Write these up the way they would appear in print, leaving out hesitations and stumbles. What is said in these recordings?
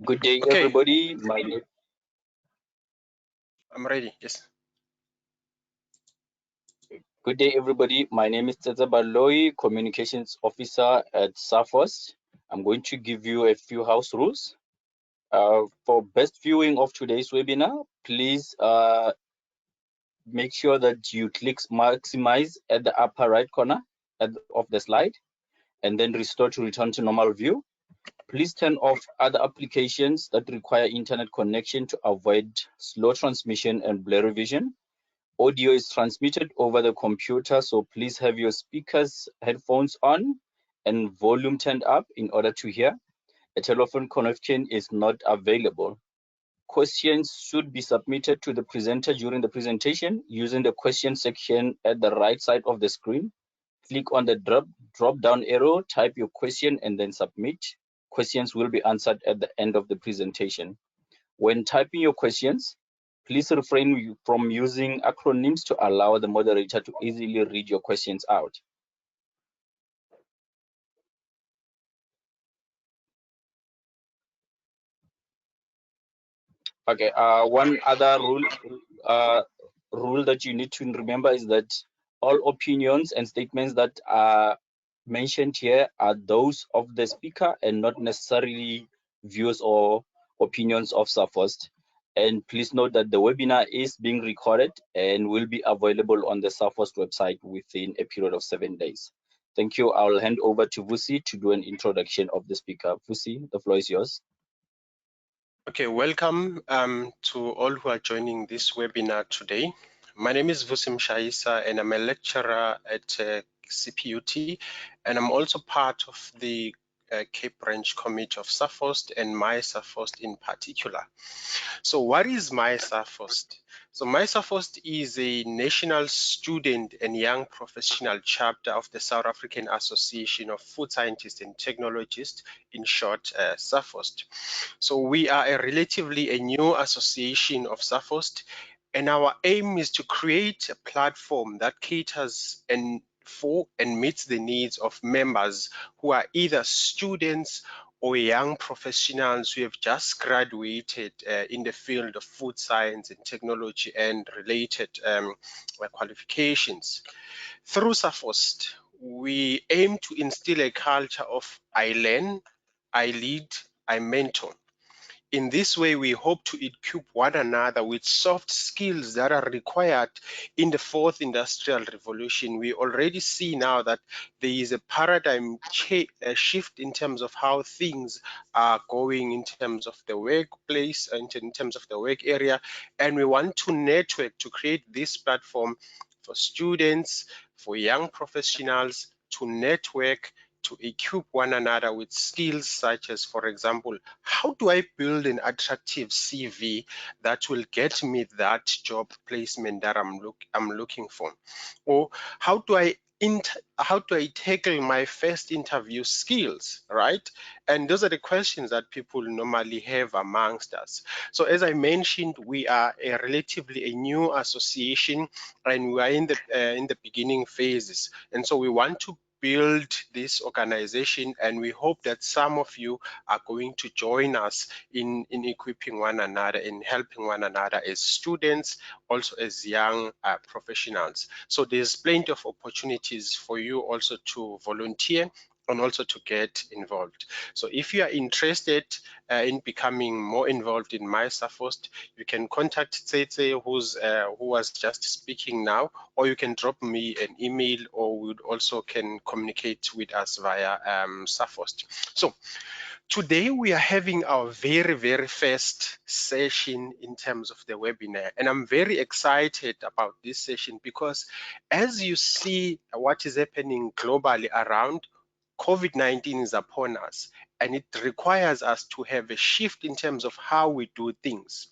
Good day, Okay. everybody. I'm ready. Yes. Good day, everybody. My name is Tsetsaba Loi, Communications Officer at Safos. I'm going to give you a few house rules. For best viewing of today's webinar, please make sure that you click maximize at the upper right corner of the slide, and then restore to return to normal view. Please turn off other applications that require internet connection to avoid slow transmission and blurry vision. Audio is transmitted over the computer, so please have your speakers, headphones on, and volume turned up in order to hear. A telephone connection is not available. Questions should be submitted to the presenter during the presentation using the question section at the right side of the screen. Click on the drop down arrow, type your question, and then submit. Questions will be answered at the end of the presentation. When typing your questions, please refrain from using acronyms to allow the moderator to easily read your questions out. Okay, one other rule that you need to remember is that all opinions and statements that are mentioned here are those of the speaker and not necessarily views or opinions of Safos. And please note that the webinar is being recorded and will be available on the Safos website within a period of 7 days. Thank you. I'll hand over to Vusi to do an introduction of the speaker. Vusi, the floor is yours. Okay, welcome to all who are joining this webinar today. My name is Vusim Shaisa and I'm a lecturer at CPUT, and I'm also part of the Cape Branch Committee of SAFOST and my SAFOST in particular. So what is my SAFOST? So my SAFOST is a national student and young professional chapter of the South African Association of Food Scientists and Technologists, in short, SAFOST. So we are a relatively new association of SAFOST, and our aim is to create a platform that caters for and meets the needs of members who are either students or young professionals who have just graduated in the field of food science and technology and related qualifications. Through SAFOST, we aim to instill a culture of I learn, I lead, I mentor. In this way, we hope to equip one another with soft skills that are required in the fourth industrial revolution. We already see now that there is a paradigm shift in terms of how things are going in terms of the workplace and in terms of the work area. And we want to network to create this platform for students, for young professionals to network, to equip one another with skills such as, for example, how do I build an attractive CV that will get me that job placement that I'm looking for? Or how do I tackle my first interview skills, right? And those are the questions that people normally have amongst us. So as I mentioned, we are a relatively new association, and we are in the beginning phases. And so we want to build this organization, and we hope that some of you are going to join us in equipping one another, in helping one another as students, also as young professionals. So there's plenty of opportunities for you also to volunteer and also to get involved. So if you are interested in becoming more involved in my SAFOST, you can contact Tsetse, who was just speaking now, or you can drop me an email, or we also can communicate with us via SAFOST. So today we are having our very first session in terms of the webinar, and I'm very excited about this session because as you see what is happening globally around, COVID-19 is upon us, and it requires us to have a shift in terms of how we do things.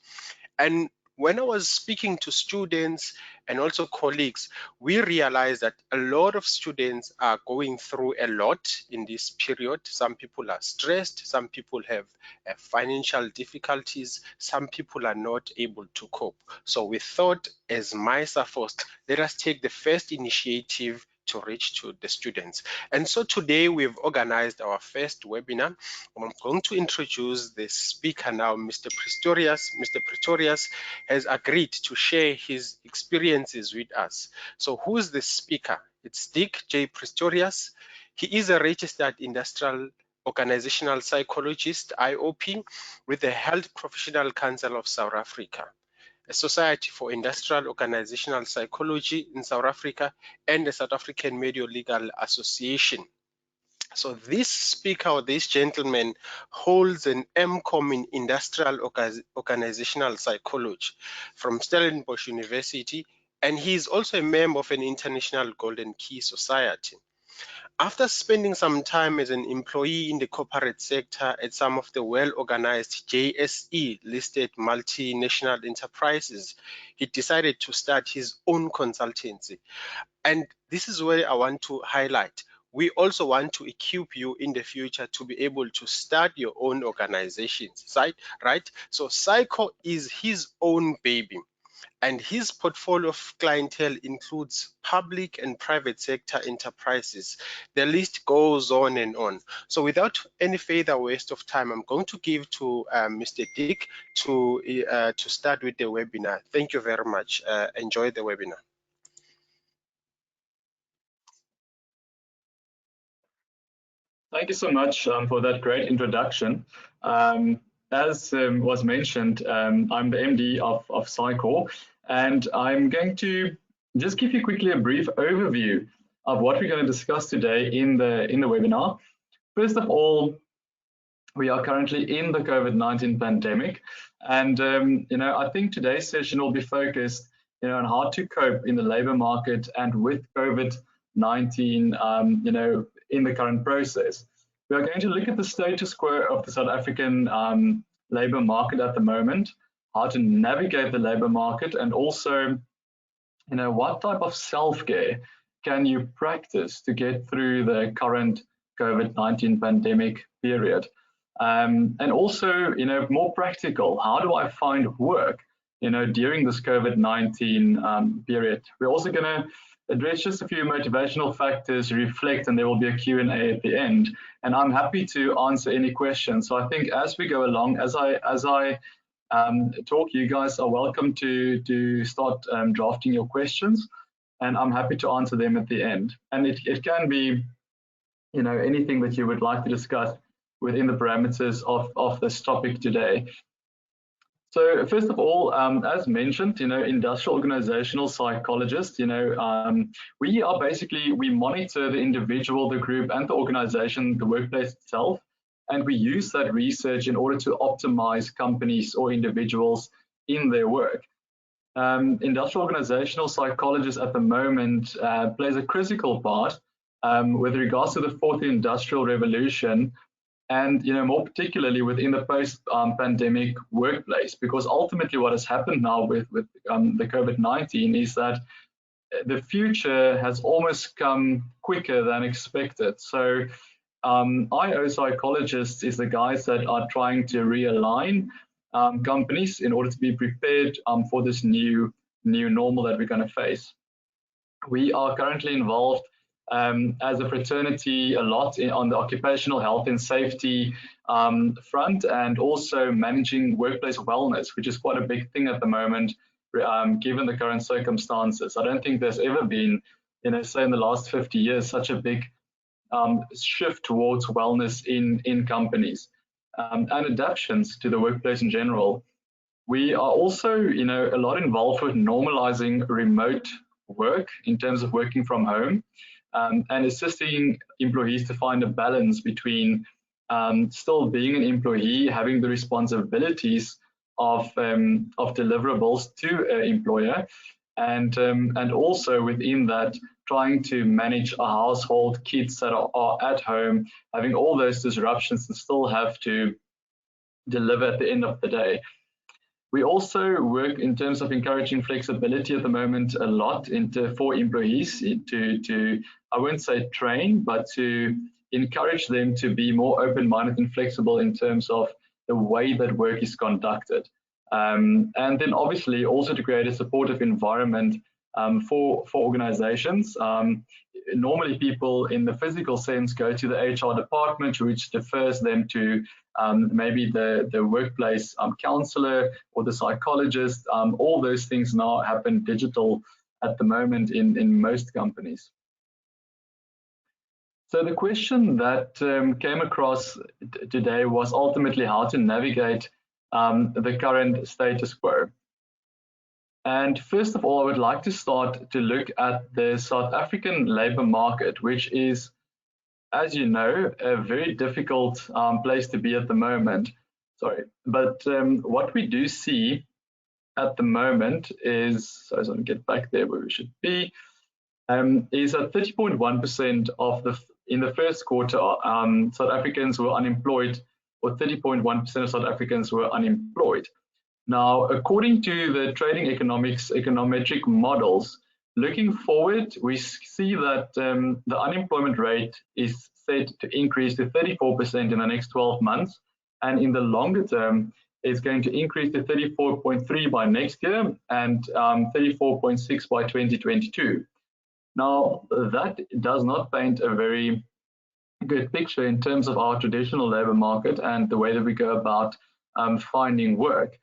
And when I was speaking to students and also colleagues, we realized that a lot of students are going through a lot in this period. Some people are stressed, some people have financial difficulties, some people are not able to cope. So we thought, as MISA first, let us take the first initiative to reach to the students. And so today we've organized our first webinar. I'm going to introduce the speaker now, Mr. Pretorius. Mr. Pretorius has agreed to share his experiences with us. So who's the speaker? It's Dirk J Pretorius. He is a registered Industrial-Organisational Psychologist, IOP, with the Health Professional Council of South Africa, a Society for Industrial Organizational Psychology in South Africa, and the South African Medical Legal Association. So this speaker, or this gentleman, holds an MCOM in Industrial Organizational Psychology from Stellenbosch University, and he is also a member of an international Golden Key Society. After spending some time as an employee in the corporate sector at some of the well-organized JSE-listed multinational enterprises, he decided to start his own consultancy. And this is where I want to highlight. We also want to equip you in the future to be able to start your own organizations, right? So Psycho is his own baby, and his portfolio of clientele includes public and private sector enterprises. The list goes on and on. So without any further waste of time, I'm going to give to Mr. Dirk to start with the webinar. Thank you very much. Enjoy the webinar. Thank you so much for that great introduction. As was mentioned, I'm the MD of Psycho, and I'm going to just give you quickly a brief overview of what we're going to discuss today in the webinar. First of all, we are currently in the COVID-19 pandemic, and I think today's session will be focused on how to cope in the labor market and with COVID-19 in the current process. We are going to look at the status quo of the South African labor market at the moment, how to navigate the labor market, and also what type of self-care can you practice to get through the current COVID-19 pandemic period. And also, more practical, how do I find work, during this COVID-19 period? We're also going to address just a few motivational factors, reflect, and there will be a Q&A at the end. And I'm happy to answer any questions. So I think as we go along, as I talk, you guys are welcome to start drafting your questions, and I'm happy to answer them at the end. And it can be, anything that you would like to discuss within the parameters of this topic today. So first of all, as mentioned, Industrial-Organisational Psychologists, we monitor the individual, the group, and the organization, the workplace itself, and we use that research in order to optimize companies or individuals in their work. Industrial-Organisational Psychologists at the moment plays a critical part with regards to the fourth industrial revolution, and more particularly within the post-pandemic workplace, because ultimately what has happened now with the COVID-19 is that the future has almost come quicker than expected. So IO psychologists is the guys that are trying to realign companies in order to be prepared for this new normal that we're going to face. We are currently involved as a fraternity a lot on the occupational health and safety front, and also managing workplace wellness, which is quite a big thing at the moment, given the current circumstances. I don't think there's ever been, say in the last 50 years, such a big shift towards wellness in companies and adaptations to the workplace in general. We are also, a lot involved with normalizing remote work in terms of working from home. And assisting employees to find a balance between still being an employee, having the responsibilities of deliverables to an employer, and also within that trying to manage a household, kids that are at home, having all those disruptions and still have to deliver at the end of the day. We also work in terms of encouraging flexibility at the moment a lot for employees to I won't say train, but to encourage them to be more open-minded and flexible in terms of the way that work is conducted. And then obviously also to create a supportive environment for organizations normally people in the physical sense go to the HR department, which defers them to maybe the workplace counselor or the psychologist. All those things now happen digital at the moment in most companies. So the question that came across today was ultimately how to navigate the current status quo. And first of all, I would like to start to look at the South African labour market, which is, as you know, a very difficult place to be at the moment. Sorry, but what we do see at the moment is, so as I get back there where we should be, is that 30.1% of in the first quarter, South Africans were unemployed, or 30.1% of South Africans were unemployed. Now, according to the trading econometric models, looking forward, we see that the unemployment rate is set to increase to 34% in the next 12 months, and in the longer term, it's going to increase to 34.3 by next year and 34.6 by 2022. Now, that does not paint a very good picture in terms of our traditional labour market and the way that we go about finding work.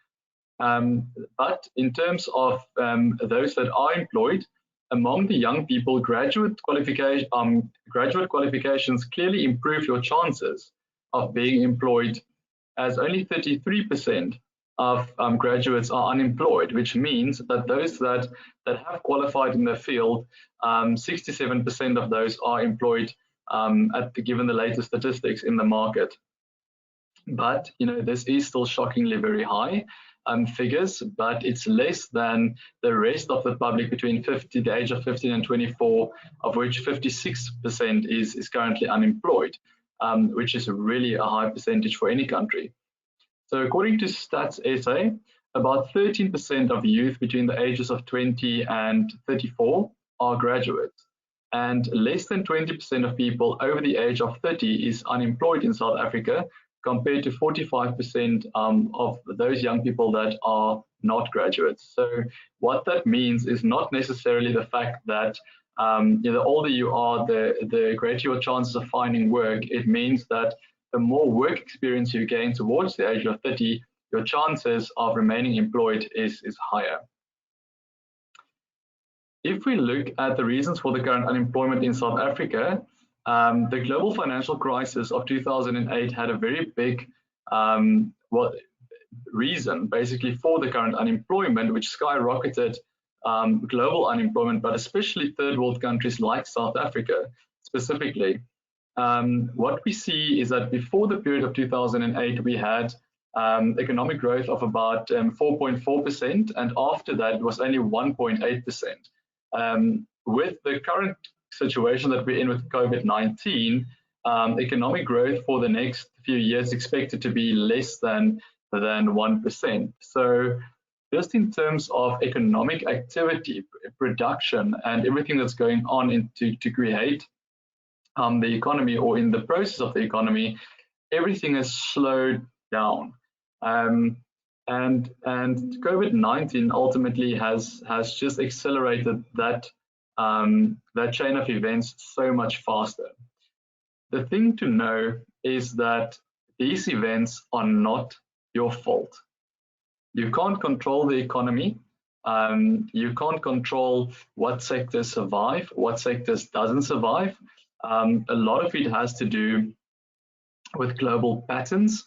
But in terms of those that are employed, among the young people, graduate qualifications clearly improve your chances of being employed, as only 33% of graduates are unemployed, which means that those that have qualified in the field, 67% of those are employed given the latest statistics in the market. But this is still shockingly very high figures, but it's less than the rest of the public between the age of 15 and 24, of which 56% is currently unemployed, which is really a high percentage for any country. So according to Stats SA, about 13% of youth between the ages of 20 and 34 are graduates, and less than 20% of people over the age of 30 is unemployed in South Africa, compared to 45% of those young people that are not graduates. So what that means is not necessarily the fact that the older you are, the greater your chances of finding work. It means that the more work experience you gain towards the age of 30, your chances of remaining employed is higher. If we look at the reasons for the current unemployment in South Africa, the global financial crisis of 2008 had a very big reason, basically, for the current unemployment, which skyrocketed global unemployment, but especially third world countries like South Africa specifically. What we see is that before the period of 2008, we had economic growth of about 4.4%, and after that it was only 1.8%. With the current situation that we're in with COVID-19, economic growth for the next few years expected to be less than 1%. So just in terms of economic activity, production, and everything that's going on to create the economy, or in the process of the economy, everything has slowed down. And COVID-19 ultimately has just accelerated that chain of events so much faster. The thing to know is that these events are not your fault. You can't control the economy. You can't control what sectors survive, what sectors doesn't survive. A lot of it has to do with global patterns,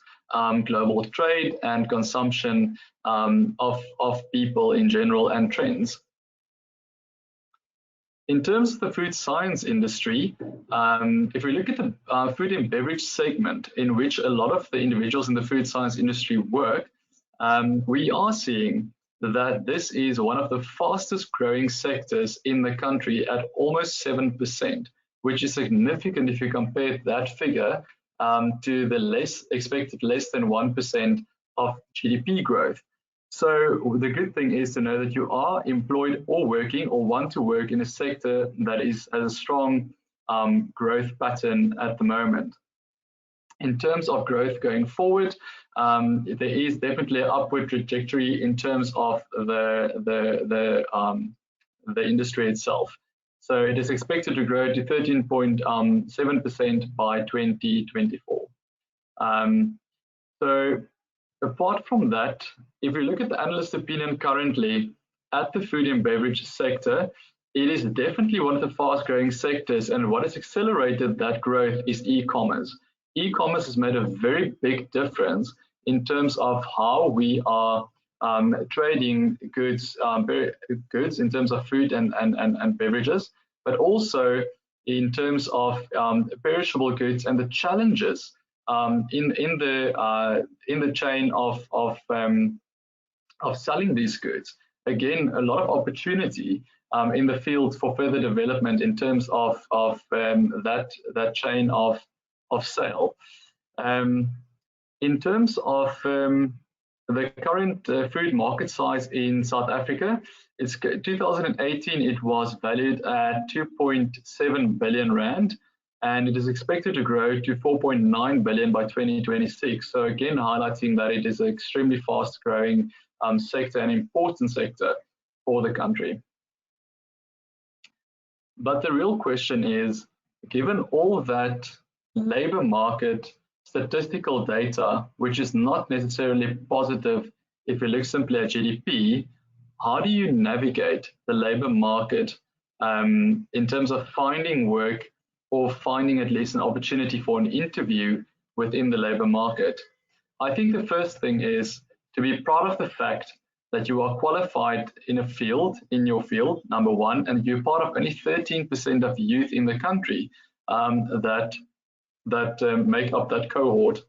global trade and consumption of people in general, and trends. In terms of the food science industry, if we look at the food and beverage segment, in which a lot of the individuals in the food science industry work, we are seeing that this is one of the fastest growing sectors in the country at almost 7%, which is significant if you compare that figure to the expected less than 1% of GDP growth. So the good thing is to know that you are employed or working or want to work in a sector that has a strong growth pattern at the moment. In terms of growth going forward, there is definitely an upward trajectory in terms of the industry itself. So it is expected to grow to 13.7% by 2024. So apart from that, if we look at the analyst opinion currently at the food and beverage sector, it is definitely one of the fast growing sectors, and what has accelerated that growth is e-commerce. E-commerce has made a very big difference in terms of how we are trading goods in terms of food and beverages, but also in terms of perishable goods and the challenges in the chain of selling these goods. Again, a lot of opportunity in the field for further development in terms of that chain of sale. In terms of the current food market size in South Africa, it's 2018 it was valued at 2.7 billion rand, and it is expected to grow to 4.9 billion by 2026. So again, highlighting that it is an extremely fast growing sector, an important sector for the country. But the real question is, given all of that labor market statistical data, which is not necessarily positive if you look simply at GDP, how do you navigate the labor market in terms of finding work or finding at least an opportunity for an interview within the labor market? I think the first thing is to be proud of the fact that you are qualified in your field, number one, and you're part of only 13% of youth in the country that make up that cohort.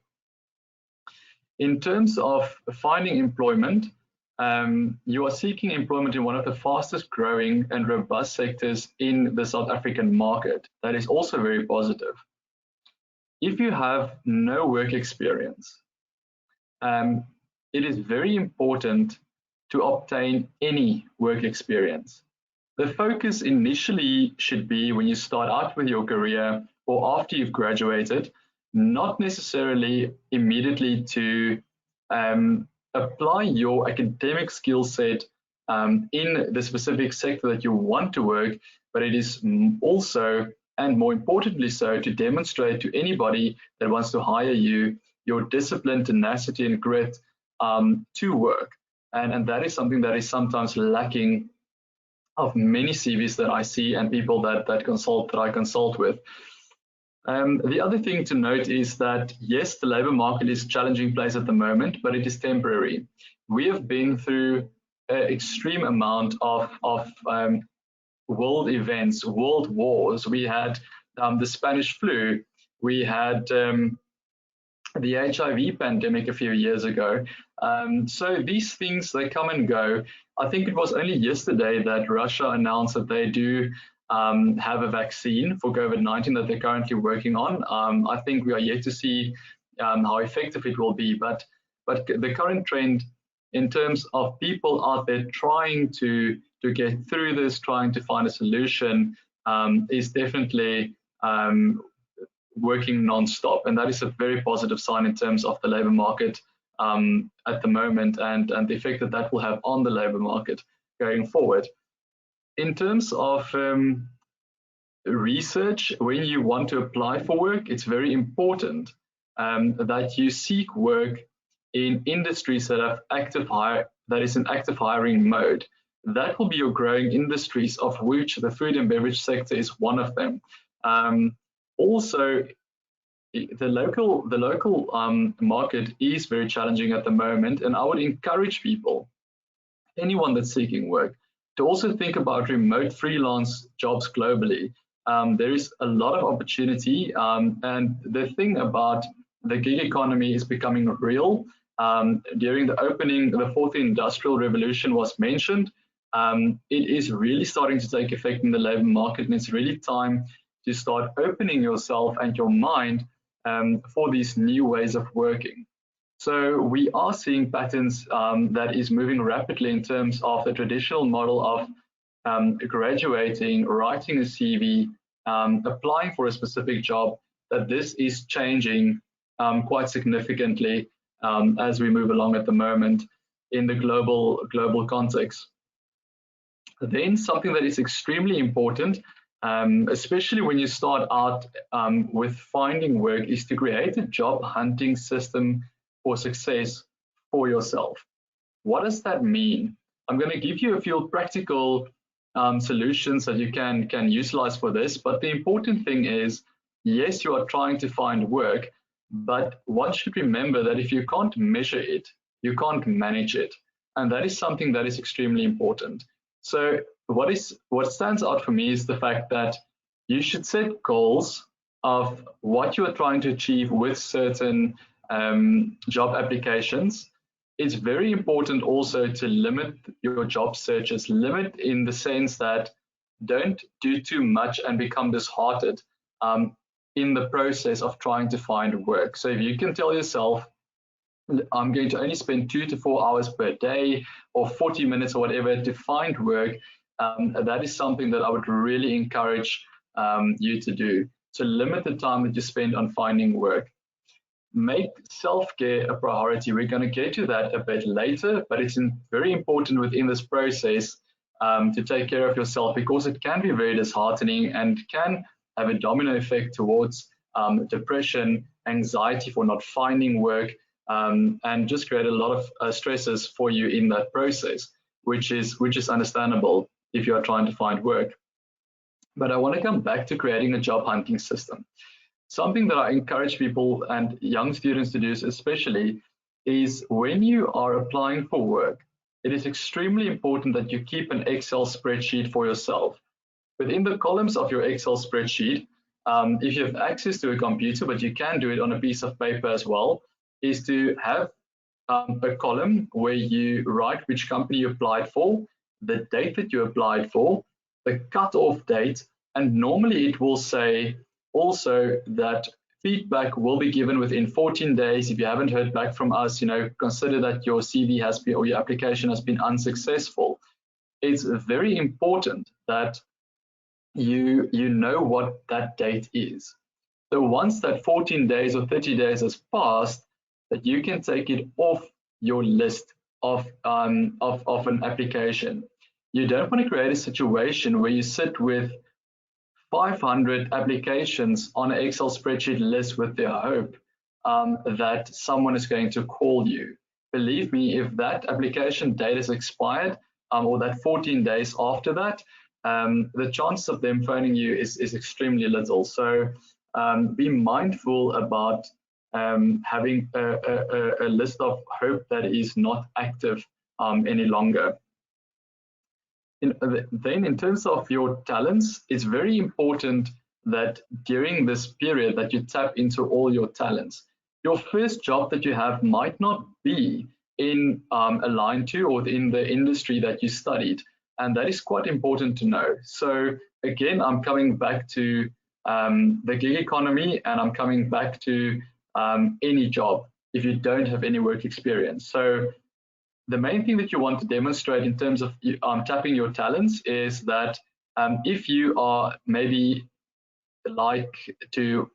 In terms of finding employment, you are seeking employment in one of the fastest growing and robust sectors in the South African market. That is also very positive. If you have no work experience, it is very important to obtain any work experience. The focus initially should be when you start out with your career or after you've graduated, not necessarily immediately to apply your academic skill set in the specific sector that you want to work, but it is also, and more importantly so, to demonstrate to anybody that wants to hire you your discipline, tenacity, and grit to work. And that is something that is sometimes lacking of many CVs that I see and people that I consult with. The other thing to note is that, yes, the labor market is a challenging place at the moment, but it is temporary. We have been through an extreme amount of world events, world wars. We had the Spanish flu. We had the HIV pandemic a few years ago. So these things, they come and go. I think it was only yesterday that Russia announced that they do have a vaccine for COVID-19 that they're currently working on. I think we are yet to see how effective it will be, but the current trend in terms of people out there trying to get through this, trying to find a solution, is definitely working non-stop, and that is a very positive sign in terms of the labor market at the moment and the effect that that will have on the labor market going forward. In terms of research, when you want to apply for work, it's very important that you seek work in industries that have that is in active hiring mode. That will be your growing industries, of which the food and beverage sector is one of them. Also, the local market is very challenging at the moment, and I would encourage people, anyone that's seeking work, to also think about remote freelance jobs globally. There is a lot of opportunity, and the thing about the gig economy is becoming real. During the opening, the fourth industrial revolution was mentioned. It is really starting to take effect in the labor market, and it's really time to start opening yourself and your mind for these new ways of working. So we are seeing patterns that is moving rapidly in terms of the traditional model of graduating, writing a CV, applying for a specific job, that this is changing quite significantly as we move along at the moment in the global context. Then something that is extremely important especially when you start out with finding work, is to create a job hunting system for success for yourself. What does that mean? I'm going to give you a few practical solutions that you can utilize for this, but the important thing is, yes, you are trying to find work, but one should remember that if you can't measure it, you can't manage it. And that is something that is extremely important. So what stands out for me is the fact that you should set goals of what you are trying to achieve with certain job applications. It's very important also to limit your job searches, limit in the sense that don't do too much and become disheartened in the process of trying to find work. So if you can tell yourself, I'm going to only spend 2 to 4 hours per day or 40 minutes or whatever to find work, that is something that I would really encourage you to do. So limit the time that you spend on finding work. Make self-care a priority. We're going to get to that a bit later, but it's very important within this process to take care of yourself, because it can be very disheartening and can have a domino effect towards depression, anxiety for not finding work, and just create a lot of stresses for you in that process, which is understandable if you are trying to find work. But I want to come back to creating a job hunting system. Something that I encourage people and young students to do especially is, when you are applying for work, it is extremely important that you keep an Excel spreadsheet for yourself. Within the columns of your Excel spreadsheet, if you have access to a computer, but you can do it on a piece of paper as well, is to have a column where you write which company you applied for, the date that you applied for, the cutoff date, and normally it will say also that feedback will be given within 14 days. If you haven't heard back from us, consider that your CV has been, or your application has been unsuccessful. It's very important that you know what that date is. So once that 14 days or 30 days has passed, that you can take it off your list of an application. You don't want to create a situation where you sit with 500 applications on an Excel spreadsheet list with the hope that someone is going to call you. Believe me, if that application date is expired, or that 14 days after that, the chance of them phoning you is extremely little. So be mindful about having a list of hope that is not active any longer. Then in terms of your talents, it's very important that during this period that you tap into all your talents. Your first job that you have might not be in aligned to or in the industry that you studied, and that is quite important to know. So again, I'm coming back to the gig economy, and I'm coming back to any job if you don't have any work experience. So the main thing that you want to demonstrate in terms of tapping your talents is that if you are maybe like to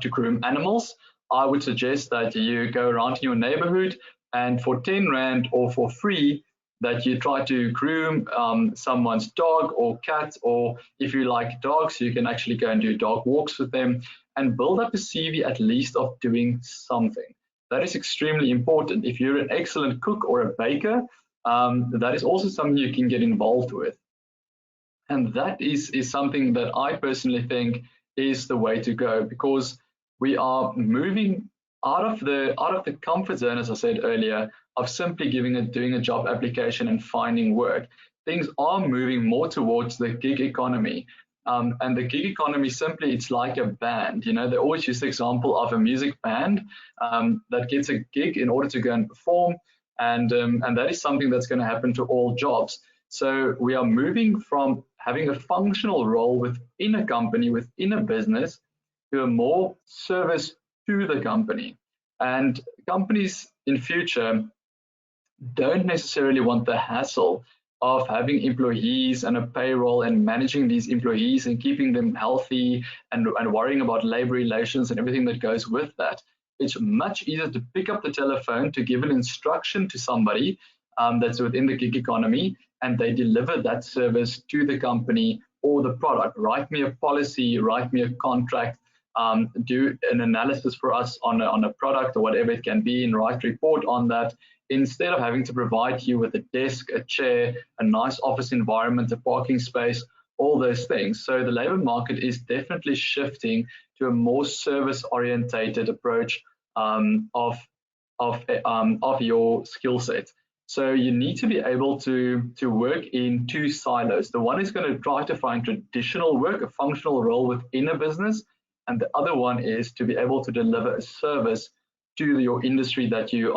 groom animals, I would suggest that you go around in your neighborhood and for 10 Rand or for free, that you try to groom someone's dog or cat, or if you like dogs, you can actually go and do dog walks with them and build up a CV at least of doing something. That is extremely important. If you're an excellent cook or a baker, that is also something you can get involved with. And that is something that I personally think is the way to go, because we are moving out of the comfort zone, as I said earlier, of simply doing a job application and finding work. Things are moving more towards the gig economy. And the gig economy, simply, it's like a band. They always use the example of a music band that gets a gig in order to go and perform. And that is something that's going to happen to all jobs. So we are moving from having a functional role within a company, within a business, to a more service to the company. And companies in future don't necessarily want the hassle of having employees and a payroll and managing these employees and keeping them healthy and worrying about labor relations and everything that goes with that. It's much easier to pick up the telephone, to give an instruction to somebody that's within the gig economy, and they deliver that service to the company or the product. Write me a policy, write me a contract, do an analysis for us on a product or whatever it can be, and write a report on that, instead of having to provide you with a desk, a chair, a nice office environment, a parking space, all those things. So the labor market is definitely shifting to a more service-orientated approach of your skill set. So you need to be able to work in two silos. The one is going to try to find traditional work, a functional role within a business, and the other one is to be able to deliver a service to your industry that you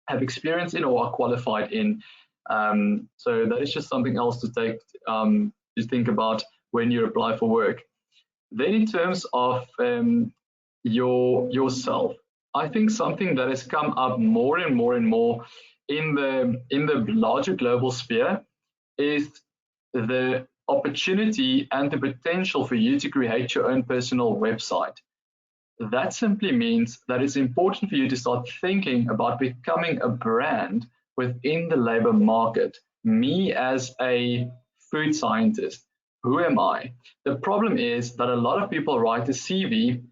have experience in or are qualified in. So that is just something else to take to think about when you apply for work. Then in terms of yourself, I think something that has come up more and more and more in the larger global sphere is the opportunity and the potential for you to create your own personal website. That simply means that it's important for you to start thinking about becoming a brand within the labor market. Me as a food scientist, who am I? The problem is that a lot of people write a CV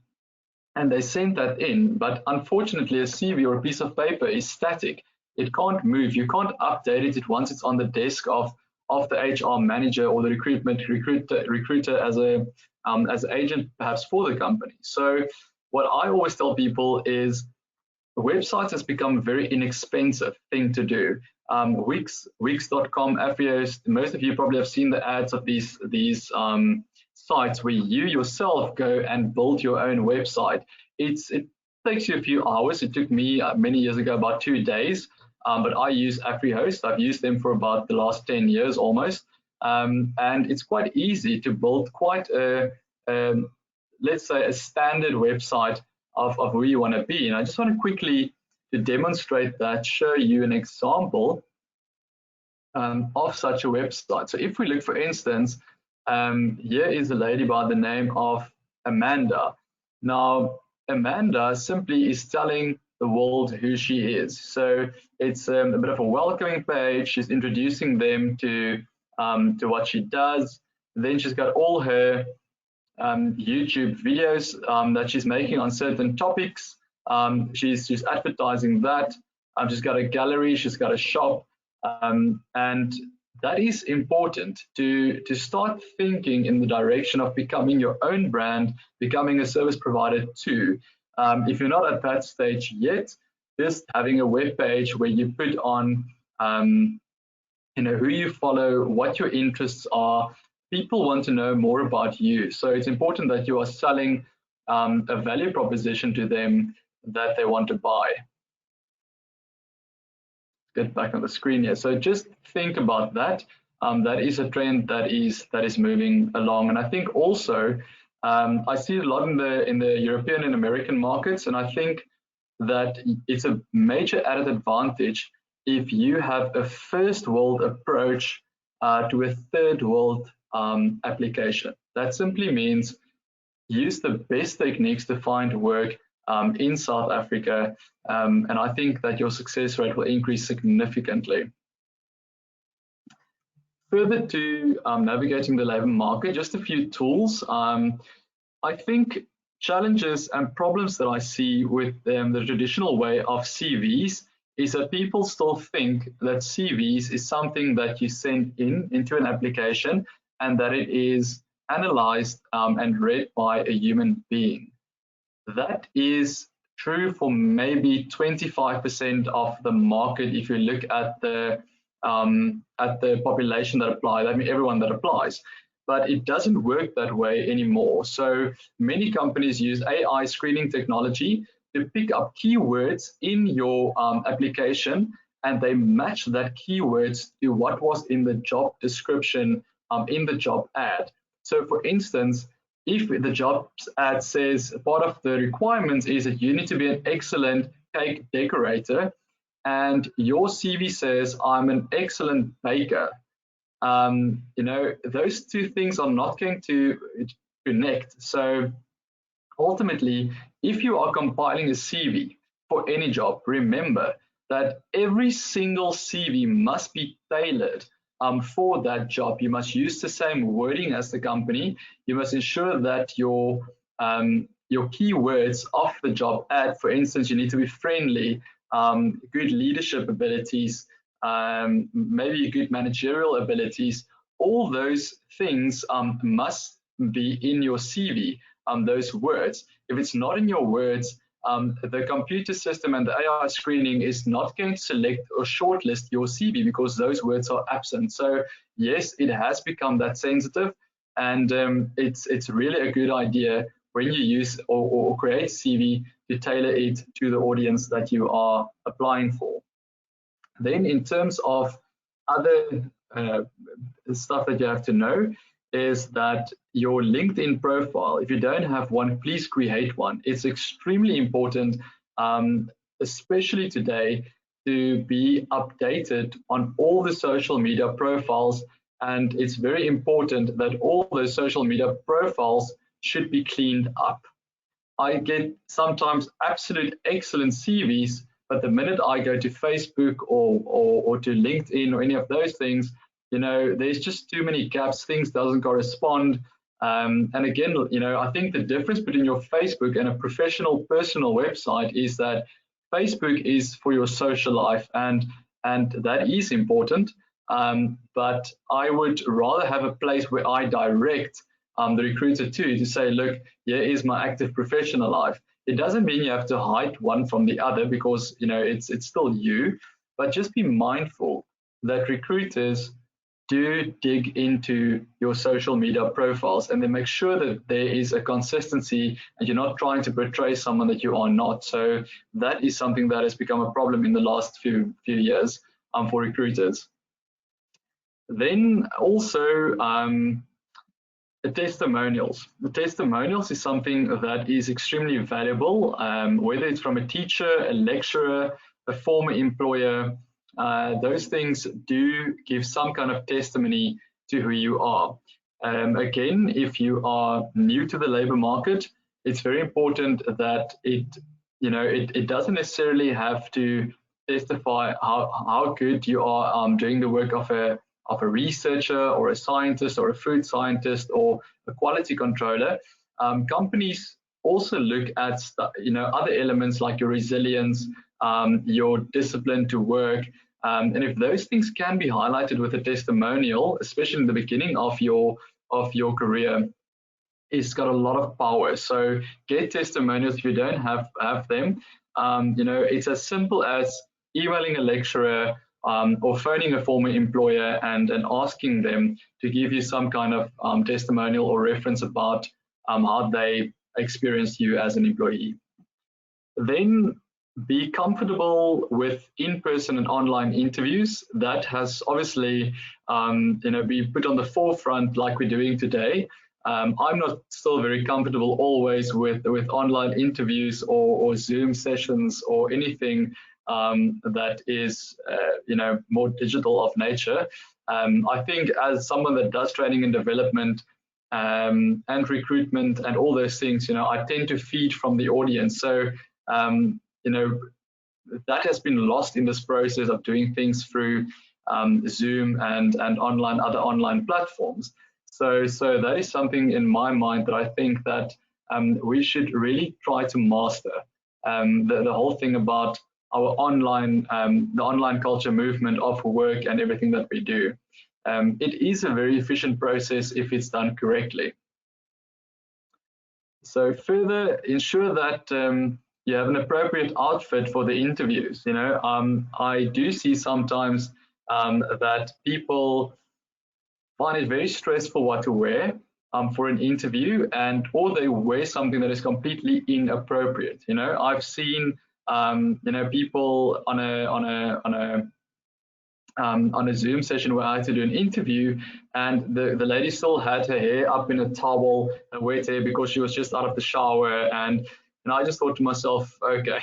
and they send that in, but unfortunately a CV or a piece of paper is static. It can't move. You can't update it once it's on the desk of the HR manager or the recruiter as an agent perhaps for the company. So what I always tell people is websites has become a very inexpensive thing to do. Wix.com, Afios, most of you probably have seen the ads of these sites where you yourself go and build your own website. It takes you a few hours. It took me many years ago about 2 days, but I use Afios. I've used them for about the last 10 years almost, and it's quite easy to build quite let's say a standard website of who you want to be. And I just want to quickly to demonstrate that, show you an example of such a website. So if we look, for instance, here is a lady by the name of Amanda. Now, Amanda simply is telling the world who she is. So it's a bit of a welcoming page. She's introducing them to what she does. Then she's got all her YouTube videos that she's making on certain topics. She's advertising that. She's got a gallery, she's got a shop, and that is important to start thinking in the direction of becoming your own brand, becoming a service provider too. If you're not at that stage yet, just having a web page where you put on who you follow, what your interests are. People want to know more about you. So it's important that you are selling a value proposition to them that they want to buy. Get back on the screen here. So just think about that. That is a trend that is moving along. And I think also I see it a lot in the European and American markets, and I think that it's a major added advantage if you have a first world approach to a third world application. That simply means use the best techniques to find work in South Africa, and I think that your success rate will increase significantly. Further to navigating the labor market, just a few tools. I think challenges and problems that I see with the traditional way of CVs is that people still think that CVs is something that you send into an application and that it is analyzed and read by a human being. That is true for maybe 25% of the market if you look at the population that applies, I mean everyone that applies. But it doesn't work that way anymore. So many companies use AI screening technology to pick up keywords in your application, and they match that keywords to what was in the job description in the job ad. So for instance, if the job ad says part of the requirements is that you need to be an excellent cake decorator, and your CV says I'm an excellent baker, those two things are not going to connect. So ultimately, if you are compiling a CV for any job, remember that every single CV must be tailored for that job. You must use the same wording as the company. You must ensure that your keywords of the job ad, for instance, you need to be friendly, good leadership abilities, maybe good managerial abilities. All those things must be in your CV, those words. If it's not in your words, the computer system and the AI screening is not going to select or shortlist your CV because those words are absent. So yes, it has become that sensitive, and it's really a good idea when you use or create CV to tailor it to the audience that you are applying for. Then in terms of other stuff that you have to know is that your LinkedIn profile, if you don't have one, please create one. It's extremely important, especially today, to be updated on all the social media profiles. And it's very important that all those social media profiles should be cleaned up. I get sometimes absolute excellent CVs, but the minute I go to Facebook or to LinkedIn or any of those things, there's just too many gaps, things doesn't correspond. And again, I think the difference between your Facebook and a professional personal website is that Facebook is for your social life, and that is important. But I would rather have a place where I direct the recruiter to say, look, here is my active professional life. It doesn't mean you have to hide one from the other because it's still you, but just be mindful that recruiters do dig into your social media profiles and then make sure that there is a consistency and you're not trying to portray someone that you are not. So that is something that has become a problem in the last few years for recruiters. Then also the testimonials. The testimonials is something that is extremely valuable, whether it's from a teacher, a lecturer, a former employer. Those things do give some kind of testimony to who you are. Again, if you are new to the labor market, it's very important that it doesn't necessarily have to testify how good you are doing the work of a researcher or a scientist or a food scientist or a quality controller. Companies also look at other elements like your resilience, your discipline to work. And if those things can be highlighted with a testimonial, especially in the beginning of your career, it's got a lot of power. So get testimonials if you don't have them. It's as simple as emailing a lecturer or phoning a former employer and asking them to give you some kind of testimonial or reference about how they experienced you as an employee. Then be comfortable with in-person and online interviews. That has obviously been put on the forefront like we're doing today. I'm not still very comfortable always with online interviews or Zoom sessions or anything that is more digital of nature. I think as someone that does training and development and recruitment and all those things, I tend to feed from the audience. So that has been lost in this process of doing things through Zoom and other online platforms. So that is something in my mind that I think that we should really try to master. The whole thing about our the online culture movement of work and everything that we do. It is a very efficient process if it's done correctly. So further, ensure that you have an appropriate outfit for the interviews. I do see sometimes that people find it very stressful what to wear for an interview, or they wear something that is completely inappropriate. I've seen people on a Zoom session where I had to do an interview, and the lady still had her hair up in a towel, a wet hair, because she was just out of the shower. And I just thought to myself, okay,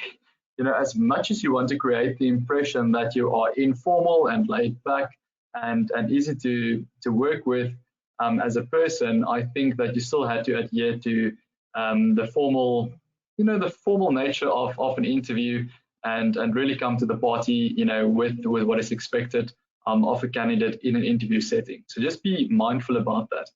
as much as you want to create the impression that you are informal and laid back and easy to work with as a person, I think that you still had to adhere to the formal nature of an interview and really come to the party, with what is expected of a candidate in an interview setting. So just be mindful about that.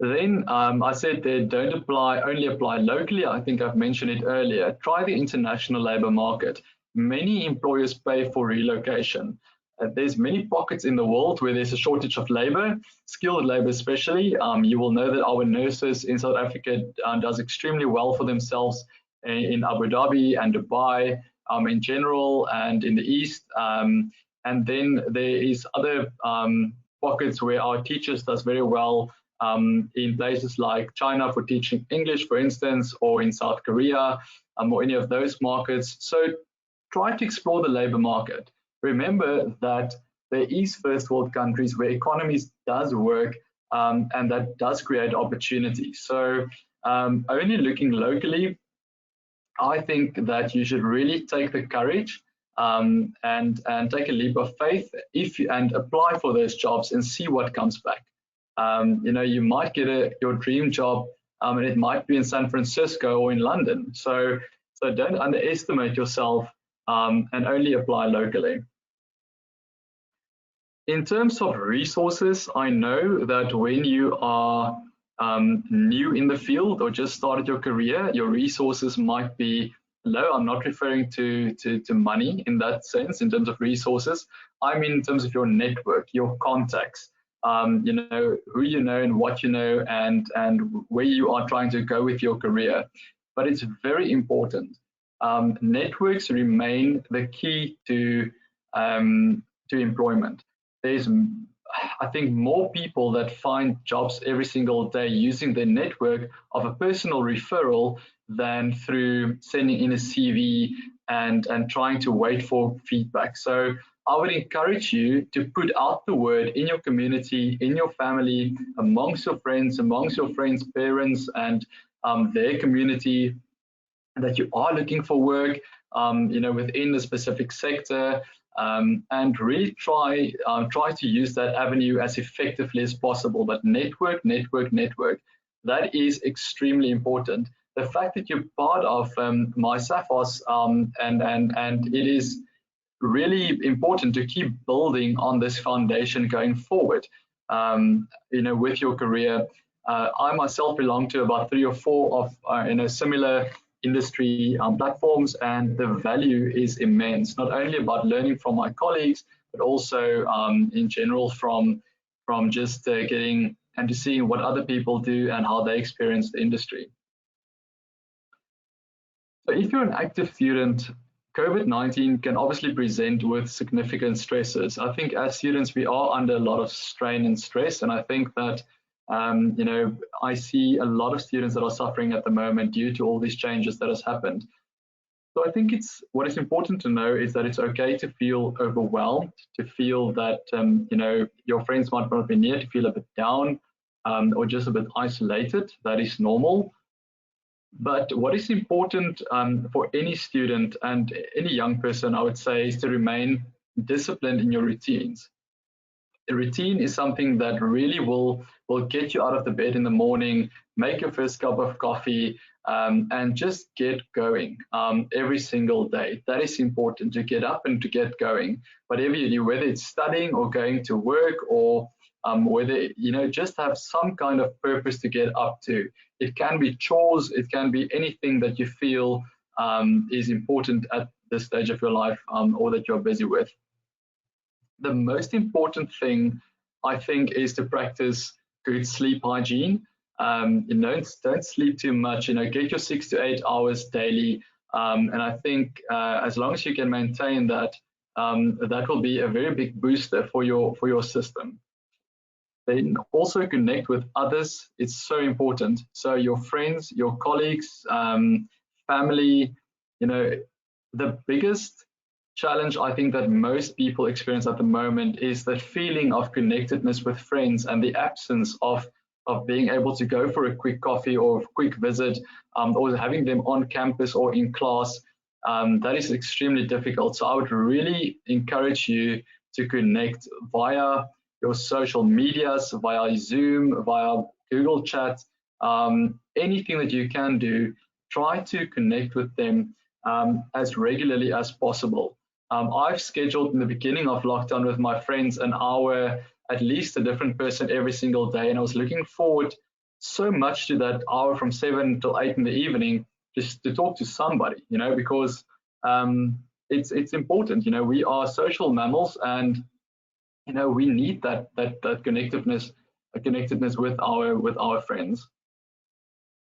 Then I said that don't only apply locally. I think I've mentioned it earlier. Try the international labor market. Many employers pay for relocation. There's many pockets in the world where there's a shortage of labor, skilled labor especially. You will know that our nurses in South Africa does extremely well for themselves in Abu Dhabi and Dubai in general and in the East. And then there is other pockets where our teachers does very well in places like China for teaching English, for instance, or in South Korea or any of those markets. So try to explore the labor market. Remember that there is first world countries where economies does work and that does create opportunities. So only looking locally, I think that you should really take the courage and take a leap of faith and apply for those jobs and see what comes back. You might get your dream job and it might be in San Francisco or in London. So don't underestimate yourself and only apply locally. In terms of resources, I know that when you are new in the field or just started your career, your resources might be low. I'm not referring to money in that sense, in terms of resources. I mean in terms of your network, your contacts. Who you know and what you know and where you are trying to go with your career. But it's very important. Networks remain the key to employment. There's, I think, more people that find jobs every single day using their network of a personal referral than through sending in a CV and trying to wait for feedback. So I would encourage you to put out the word in your community, in your family, amongst your friends parents and their community that you are looking for work, within a specific sector, and really try to use that avenue as effectively as possible. But network, that is extremely important. The fact that you're part of my SAFOS and it is really important to keep building on this foundation going forward, with your career. I myself belong to about 3 or 4 of similar industry platforms, and the value is immense, not only about learning from my colleagues, but also in general from just getting and to seeing what other people do and how they experience the industry. So if you're an active student, COVID-19 can obviously present with significant stresses. I think as students, we are under a lot of strain and stress, and I think that I see a lot of students that are suffering at the moment due to all these changes that has happened. So I think what is important to know is that it's okay to feel overwhelmed, to feel that your friends might not be near, to feel a bit down or just a bit isolated. That is normal. But what is important for any student and any young person, I would say, is to remain disciplined in your routines. A routine is something that really will get you out of the bed in the morning, make your first cup of coffee, and just get going every single day. That is important, to get up and to get going. Whatever you do, whether it's studying or going to work or whether, just have some kind of purpose to get up to. It can be chores, it can be anything that you feel is important at this stage of your life or that you're busy with. The most important thing, I think, is to practice good sleep hygiene. Don't sleep too much, get your 6 to 8 hours daily. And I think as long as you can maintain that, that will be a very big booster for your system. Then also connect with others. It's so important. So your friends, your colleagues, family, the biggest challenge I think that most people experience at the moment is the feeling of connectedness with friends and the absence of being able to go for a quick coffee or a quick visit, or having them on campus or in class. That is extremely difficult. So I would really encourage you to connect via your social medias, via Zoom, via Google Chat, anything that you can do. Try to connect with them as regularly as possible. I've scheduled in the beginning of lockdown with my friends an hour, at least a different person every single day, and I was looking forward so much to that hour from 7 till 8 in the evening, just to talk to somebody, because it's important. We are social mammals, and we need that connectedness with our friends.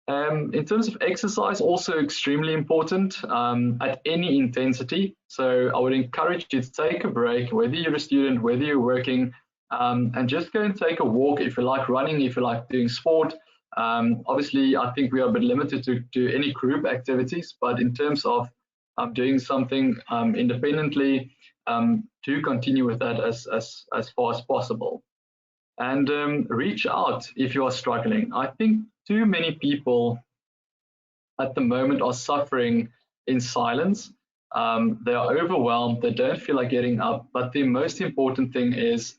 In terms of exercise, also extremely important at any intensity. So I would encourage you to take a break, whether you're a student, whether you're working, and just go and take a walk if you like running, if you like doing sport. Obviously, I think we are a bit limited to any group activities, but in terms of doing something independently, do continue with that as far as possible. And reach out if you are struggling. I think too many people at the moment are suffering in silence. They are overwhelmed, they don't feel like getting up, but the most important thing is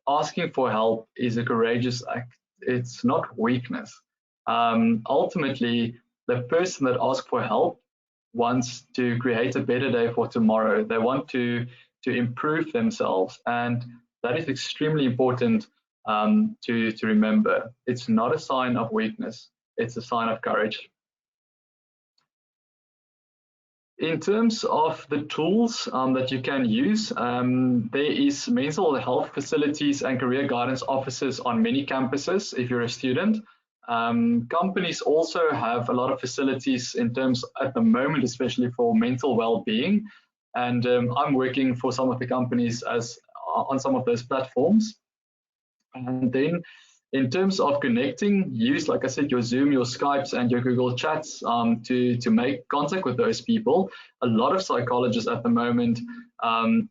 asking for help is a courageous act. It's not weakness. Ultimately, the person that asks for help wants to create a better day for tomorrow. They want to improve themselves, and that is extremely important to remember. It's not a sign of weakness, it's a sign of courage. In terms of the tools that you can use, there is mental health facilities and career guidance offices on many campuses if you're a student. Companies also have a lot of facilities in terms at the moment, especially for mental well-being. And I'm working for some of the companies on some of those platforms. And then in terms of connecting, use, like I said, your Zoom, your Skypes, and your Google Chats to make contact with those people. A lot of psychologists at the moment,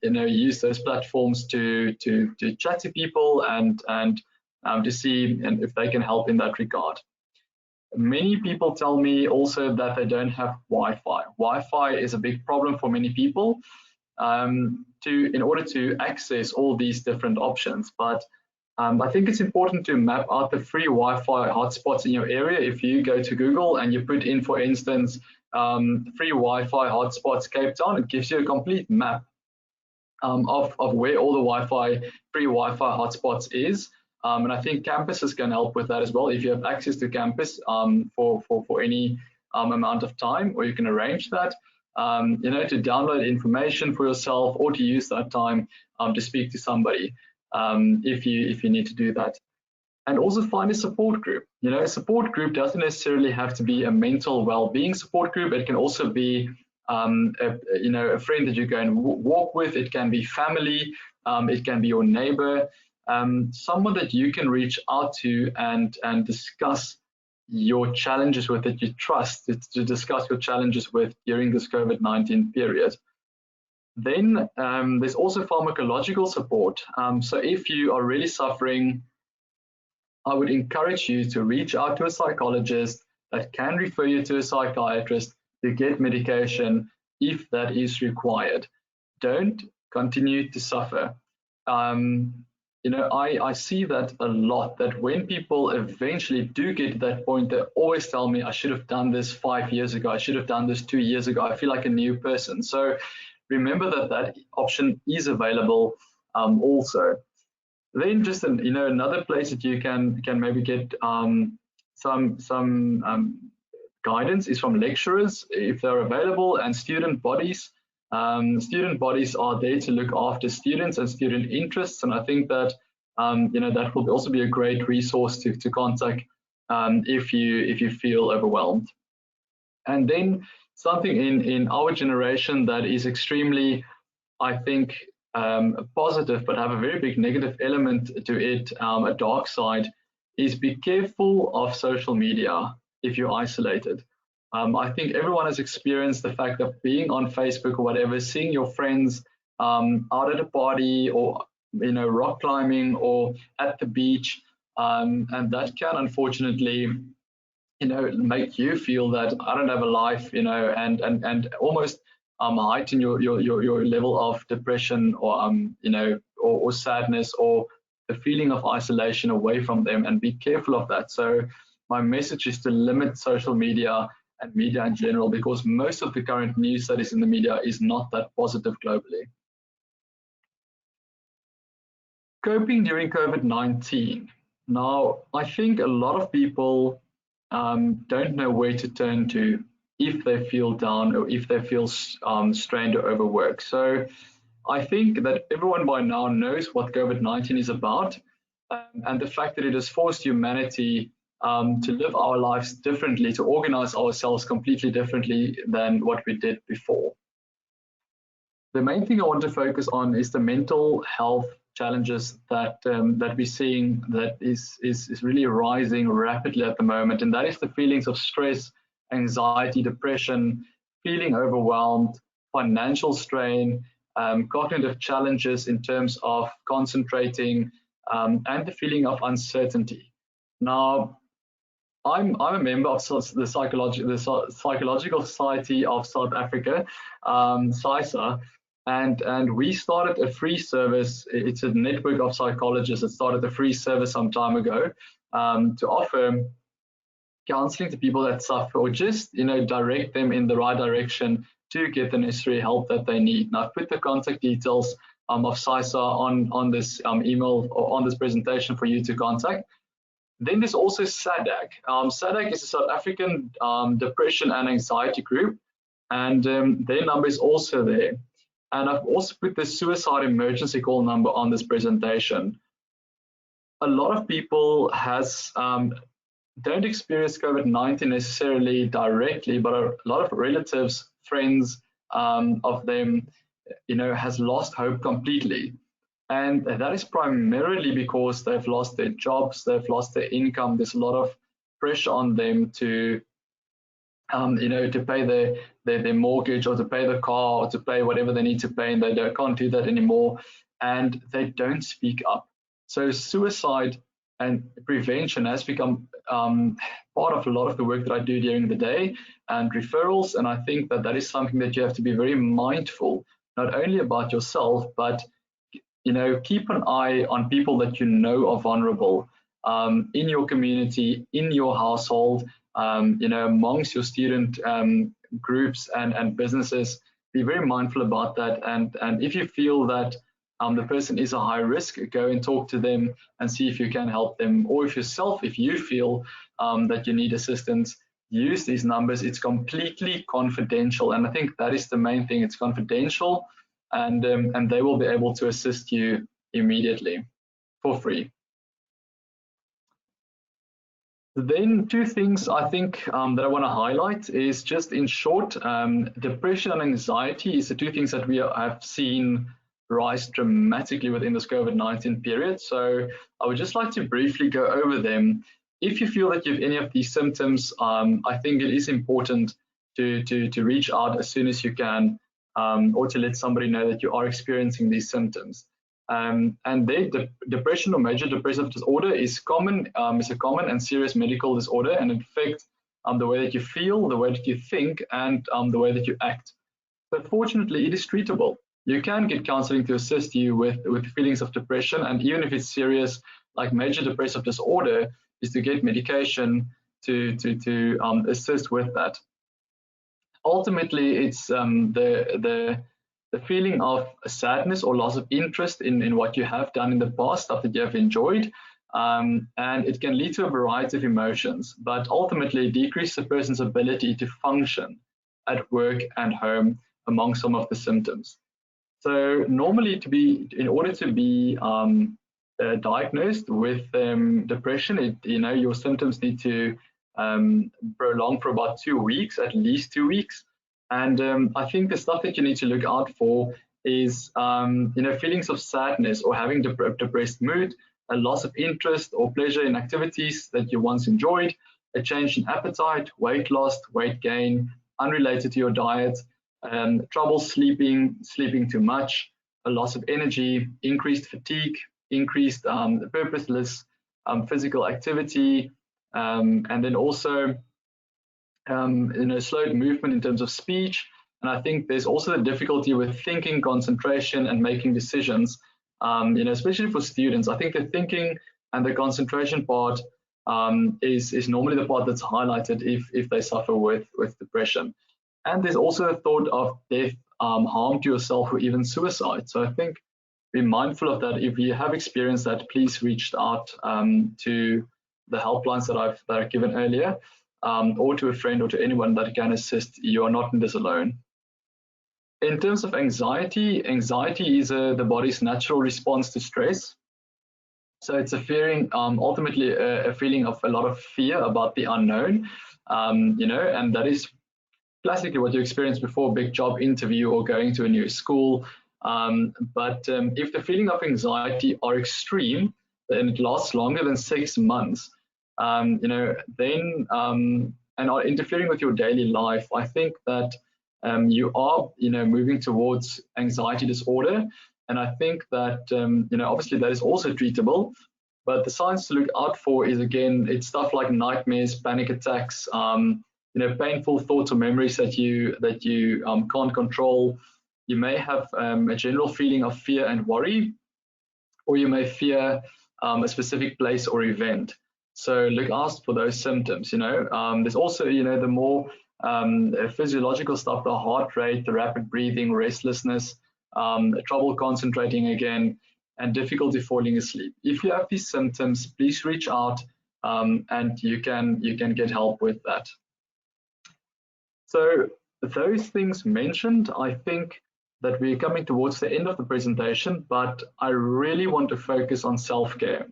use those platforms to chat to people and to see if they can help in that regard. Many people tell me also that they don't have Wi-Fi. Wi-Fi is a big problem for many people in order to access all these different options. But I think it's important to map out the free Wi-Fi hotspots in your area. If you go to Google and you put in, for instance, free Wi-Fi hotspots Cape Town, it gives you a complete map of where all the free Wi-Fi hotspots is. And I think campuses can help with that as well. If you have access to campus for any amount of time, or you can arrange that, to download information for yourself or to use that time to speak to somebody. If you need to do that. And also find a support group. A support group doesn't necessarily have to be a mental well-being support group. It can also be a friend that you go and walk with. It can be family. It can be your neighbor. Someone that you can reach out to and discuss your challenges with, that you trust to discuss your challenges with during this COVID-19 period. Then there's also pharmacological support. So if you are really suffering, I would encourage you to reach out to a psychologist that can refer you to a psychiatrist to get medication if that is required. Don't continue to suffer. I see that a lot, that when people eventually do get to that point, they always tell me, I should have done this 5 years ago, I should have done this 2 years ago, I feel like a new person. So remember that option is available also. Then just another place that you can maybe get some guidance is from lecturers if they're available, and student bodies. Student bodies are there to look after students and student interests, and I think that that will also be a great resource to contact if you feel overwhelmed. And then something in our generation that is extremely, I think, positive, but have a very big negative element to it, a dark side, is be careful of social media if you're isolated. I think everyone has experienced the fact of being on Facebook or whatever, seeing your friends out at a party or rock climbing or at the beach, and that can unfortunately make you feel that I don't have a life, and almost heighten your level of depression or sadness or the feeling of isolation away from them, and be careful of that. So my message is to limit social media and media in general, because most of the current news that is in the media is not that positive globally. Coping during COVID-19. Now, I think a lot of people don't know where to turn to if they feel down or if they feel strained or overworked. So I think that everyone by now knows what COVID-19 is about, and the fact that it has forced humanity to live our lives differently, to organize ourselves completely differently than what we did before. The main thing I want to focus on is the mental health challenges that we're seeing that is really rising rapidly at the moment, and that is the feelings of stress, anxiety, depression, feeling overwhelmed, financial strain, cognitive challenges in terms of concentrating, and the feeling of uncertainty. Now, I'm a member of the Psychological Society of South Africa, SISA, and we started a free service. It's a network of psychologists that started a free service some time ago to offer counseling to people that suffer, or just direct them in the right direction to get the necessary help that they need. Now, I've put the contact details of SISA on this email or on this presentation for you to contact. Then there's also SADAG. SADAG is a South African depression and anxiety group, and their number is also there. And I've also put the suicide emergency call number on this presentation. A lot of people don't experience COVID-19 necessarily directly, but a lot of relatives, friends of them, has lost hope completely. And that is primarily because they've lost their jobs, they've lost their income. There's a lot of pressure on them to, to pay their mortgage, or to pay the car, or to pay whatever they need to pay, and they can't do that anymore, and they don't speak up. So suicide and prevention has become part of a lot of the work that I do during the day, and referrals. And I think that is something that you have to be very mindful, not only about yourself, but keep an eye on people that are vulnerable in your community, in your household, amongst your student groups and businesses. Be very mindful about that. And if you feel that the person is a high risk, go and talk to them and see if you can help them. Or if you feel that you need assistance, use these numbers. It's completely confidential. And I think that is the main thing. It's confidential. And they will be able to assist you immediately for free. Then two things I think that I want to highlight is, just in short, depression and anxiety is the two things that we have seen rise dramatically within this COVID-19 period. So I would just like to briefly go over them. If you feel that you have any of these symptoms, I think it is important to reach out as soon as you can, or to let somebody know that you are experiencing these symptoms. And depression or major depressive disorder is a common and serious medical disorder, and it affects the way that you feel, the way that you think, and the way that you act. But fortunately, it is treatable. You can get counseling to assist you with feelings of depression, and even if it's serious, like major depressive disorder, is to get medication to assist with that. Ultimately, it's the feeling of sadness or loss of interest in what you have done in the past, stuff that you have enjoyed, and it can lead to a variety of emotions, but ultimately decrease the person's ability to function at work and home among some of the symptoms. So normally, in order to be diagnosed with depression, your symptoms need to prolong for about 2 weeks, at least 2 weeks. And I think the stuff that you need to look out for is, feelings of sadness or having depressed mood, a loss of interest or pleasure in activities that you once enjoyed, a change in appetite, weight loss, weight gain, unrelated to your diet, trouble sleeping too much, a loss of energy, increased fatigue, increased purposeless physical activity, and then also slowed movement in terms of speech. And I think there's also the difficulty with thinking, concentration, and making decisions, especially for students. I think the thinking and the concentration part is normally the part that's highlighted if they suffer with depression. And there's also the thought of death, harm to yourself, or even suicide. So I think be mindful of that. If you have experienced that, please reach out to the helplines that I've given earlier, or to a friend or to anyone that can assist. You are not in this alone. In terms of anxiety, anxiety is the body's natural response to stress. So it's a fearing, ultimately a feeling of a lot of fear about the unknown, and that is classically what you experienced before a big job interview or going to a new school. But if the feeling of anxiety are extreme, then it lasts longer than 6 months, then and are interfering with your daily life, I think that you are, moving towards anxiety disorder. And I think that, obviously that is also treatable, but the signs to look out for is, again, it's stuff like nightmares, panic attacks, painful thoughts or memories that you can't control. You may have a general feeling of fear and worry, or you may fear a specific place or event. So look out for those symptoms. There's also, the more physiological stuff, the heart rate, the rapid breathing, restlessness, trouble concentrating again, and difficulty falling asleep. If you have these symptoms, please reach out, and you can get help with that. So those things mentioned, I think that we're coming towards the end of the presentation, but I really want to focus on self-care,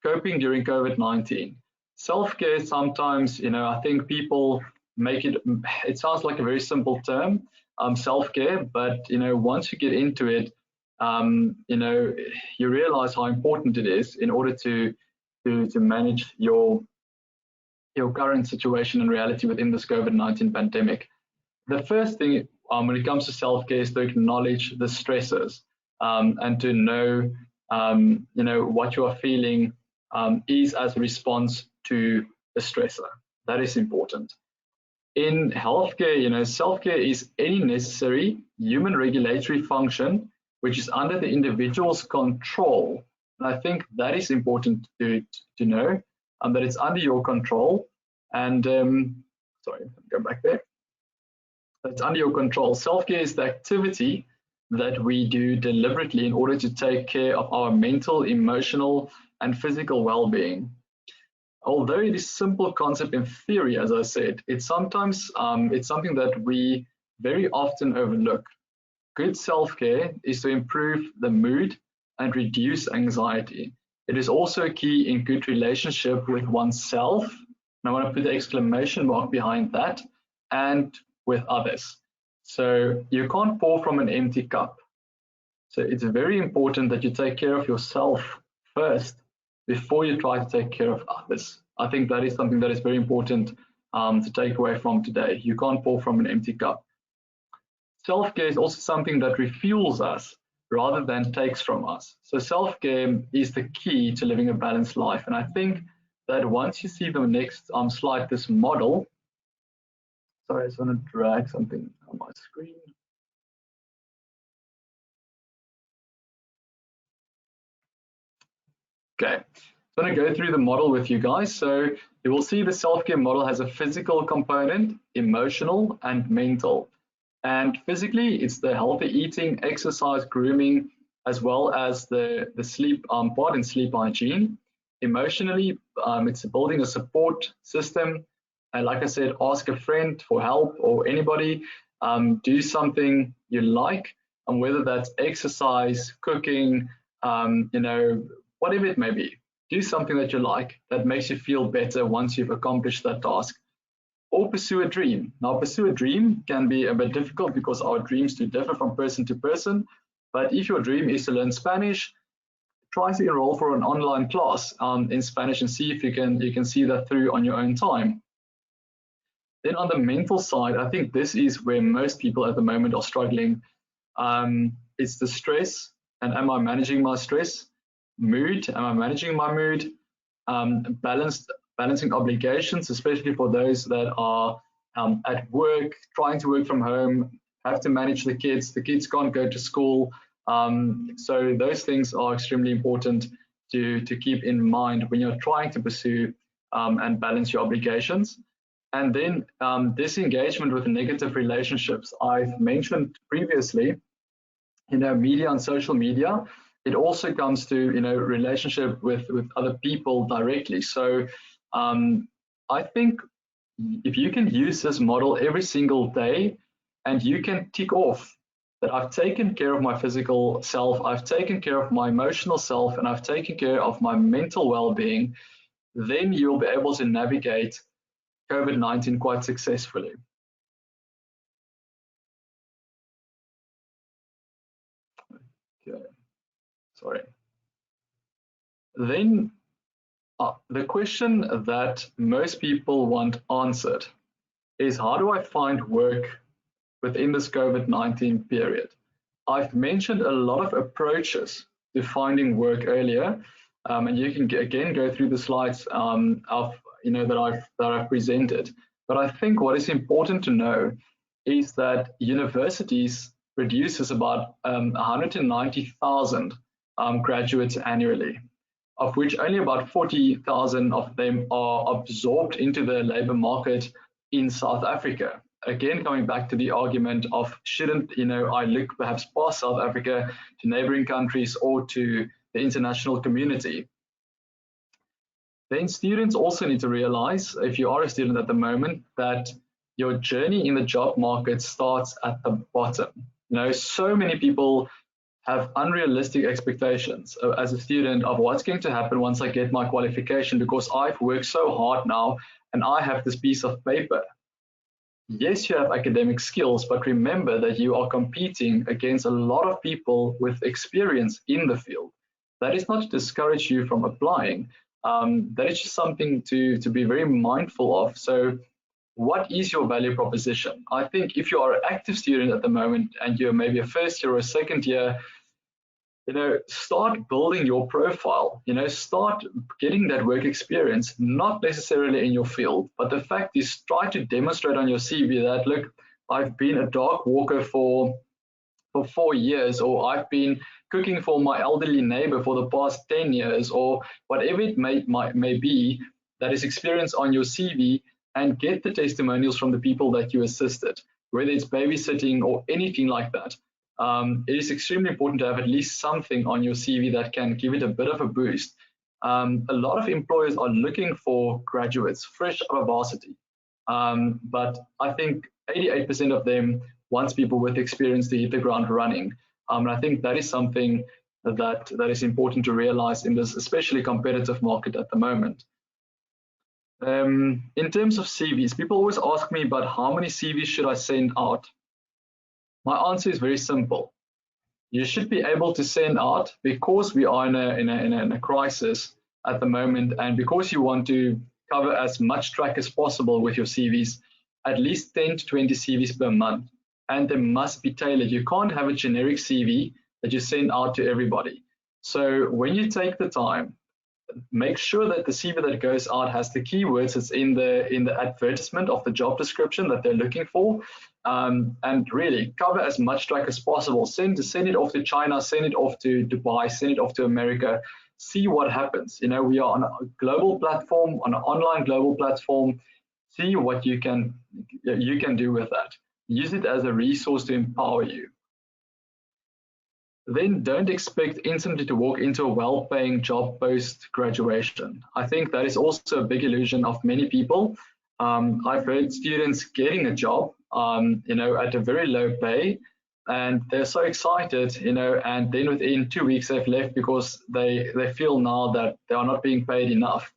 coping during COVID-19. Self-care sometimes, I think people make it sounds like a very simple term, self-care, but, once you get into it, you realize how important it is in order to manage your current situation and reality within this COVID-19 pandemic. The first thing when it comes to self-care is to acknowledge the stressors, and to know, what you are feeling is as a response to a stressor. That is important. In healthcare, self-care is any necessary human regulatory function which is under the individual's control. And I think that is important to know, that it's under your control. And sorry, go back there. It's under your control. Self-care is the activity that we do deliberately in order to take care of our mental, emotional, and physical well-being. Although it is a simple concept in theory, as I said, it's sometimes it's something that we very often overlook. Good self-care is to improve the mood and reduce anxiety. It is also key in good relationship with oneself, and I want to put the exclamation mark behind that, and with others. So you can't pour from an empty cup. So it's very important that you take care of yourself first before you try to take care of others. I think that is something that is very important to take away from today. You can't pour from an empty cup. Self-care is also something that refuels us rather than takes from us. So self-care is the key to living a balanced life. And I think that once you see the next slide, this model, sorry, I just want to drag something on my screen. Okay, so I'm going to go through the model with you guys. So you will see the self-care model has a physical component, emotional, and mental. And physically, it's the healthy eating, exercise, grooming, as well as the sleep part and sleep hygiene. Emotionally, it's building a support system. And like I said, ask a friend for help or anybody. Do something you like, and whether that's exercise, cooking, whatever it may be. Do something that you like that makes you feel better once you've accomplished that task. Or pursue a dream. Now, pursue a dream can be a bit difficult because our dreams do differ from person to person. But if your dream is to learn Spanish, try to enroll for an online class in Spanish and see if you can see that through on your own time. Then on the mental side, I think this is where most people at the moment are struggling. It's the stress, and am I managing my stress? Mood, am I managing my mood? Balancing obligations, especially for those that are at work, trying to work from home, have to manage the kids can't go to school. So those things are extremely important to keep in mind when you're trying to pursue and balance your obligations. And then disengagement with negative relationships. I've mentioned previously, media and social media it also comes to, relationship with other people directly. So I think if you can use this model every single day and you can tick off that I've taken care of my physical self, I've taken care of my emotional self, and I've taken care of my mental well-being, then you'll be able to navigate COVID-19 quite successfully. Okay, sorry. Then the question that most people want answered is, how do I find work within this COVID-19 period? I've mentioned a lot of approaches to finding work earlier, and you can again go through the slides that I've presented. But I think what is important to know is that universities produces about 190,000 graduates annually, of which only about 40,000 of them are absorbed into the labor market in South Africa. Again, coming back to the argument of shouldn't I look perhaps past South Africa to neighboring countries or to the international community. Then students also need to realize, if you are a student at the moment, that your journey in the job market starts at the bottom. So many people have unrealistic expectations as a student of what's going to happen once I get my qualification, because I've worked so hard now and I have this piece of paper. Yes, you have academic skills, but remember that you are competing against a lot of people with experience in the field. That is not to discourage you from applying. That is just something to be very mindful of. So what is your value proposition? I think if you are an active student at the moment and you're maybe a first year or a second year, start building your profile, start getting that work experience, not necessarily in your field, but the fact is try to demonstrate on your CV that, look, I've been a dog walker for 4 years, or I've been cooking for my elderly neighbor for the past 10 years, or whatever it may be, that is experience on your CV, and get the testimonials from the people that you assisted, whether it's babysitting or anything like that. It is extremely important to have at least something on your CV that can give it a bit of a boost. A lot of employers are looking for graduates fresh out of varsity, but I think 88% of them wants people with experience to hit the ground running. And I think that is something that is important to realize in this especially competitive market at the moment. In terms of CVs, people always ask me about how many CVs should I send out. My answer is very simple. You should be able to send out, because we are in a crisis at the moment, and because you want to cover as much track as possible with your CVs, at least 10 to 20 CVs per month, and they must be tailored. You can't have a generic CV that you send out to everybody. So when you take the time, make sure that the CV that goes out has the keywords that's in the advertisement of the job description that they're looking for, and really cover as much track as possible. Send it off to China, send it off to Dubai, send it off to America. See what happens. We are on a global platform, on an online global platform. See what you can do with that. Use it as a resource to empower you. Then don't expect instantly to walk into a well-paying job post-graduation. I think that is also a big illusion of many people. I've heard students getting a job, at a very low pay, and they're so excited, and then within 2 weeks they've left because they feel now that they are not being paid enough.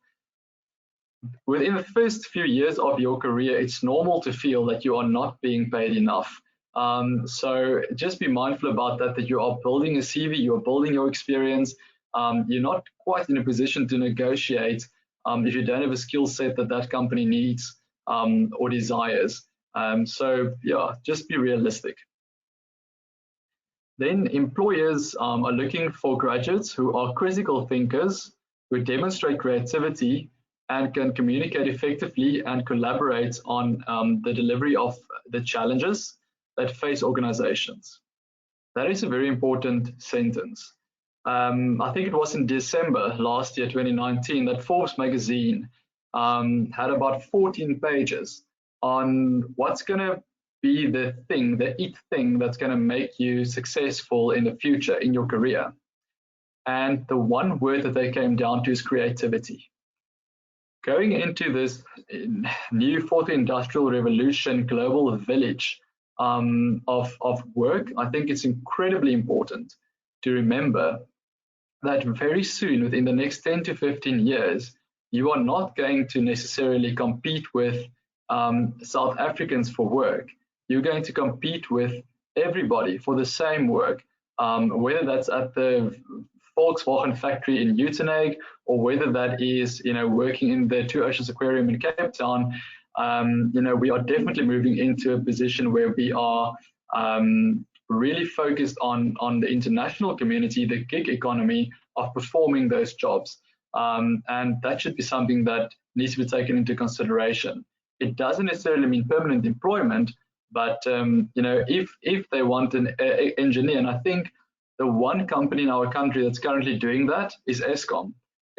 Within the first few years of your career, it's normal to feel that you are not being paid enough. So just be mindful about that you are building a CV, you are building your experience. You're not quite in a position to negotiate if you don't have a skill set that company needs or desires. So yeah, just be realistic. Then employers are looking for graduates who are critical thinkers, who demonstrate creativity and can communicate effectively and collaborate on the delivery of the challenges that face organizations. That is a very important sentence. I think it was in December last year, 2019, that Forbes magazine had about 14 pages on what's going to be the thing, the it thing that's going to make you successful in the future in your career. And the one word that they came down to is creativity. Going into this new fourth industrial revolution global village of work, I think it's incredibly important to remember that very soon, within the next 10 to 15 years, you are not going to necessarily compete with South Africans for work. You're going to compete with everybody for the same work, whether that's at the Volkswagen factory in Uitenhage, or whether that is, working in the Two Oceans Aquarium in Cape Town. We are definitely moving into a position where we are really focused on the international community, the gig economy of performing those jobs. And that should be something that needs to be taken into consideration. It doesn't necessarily mean permanent employment, but if they want an engineer, and I think the one company in our country that's currently doing that is Eskom.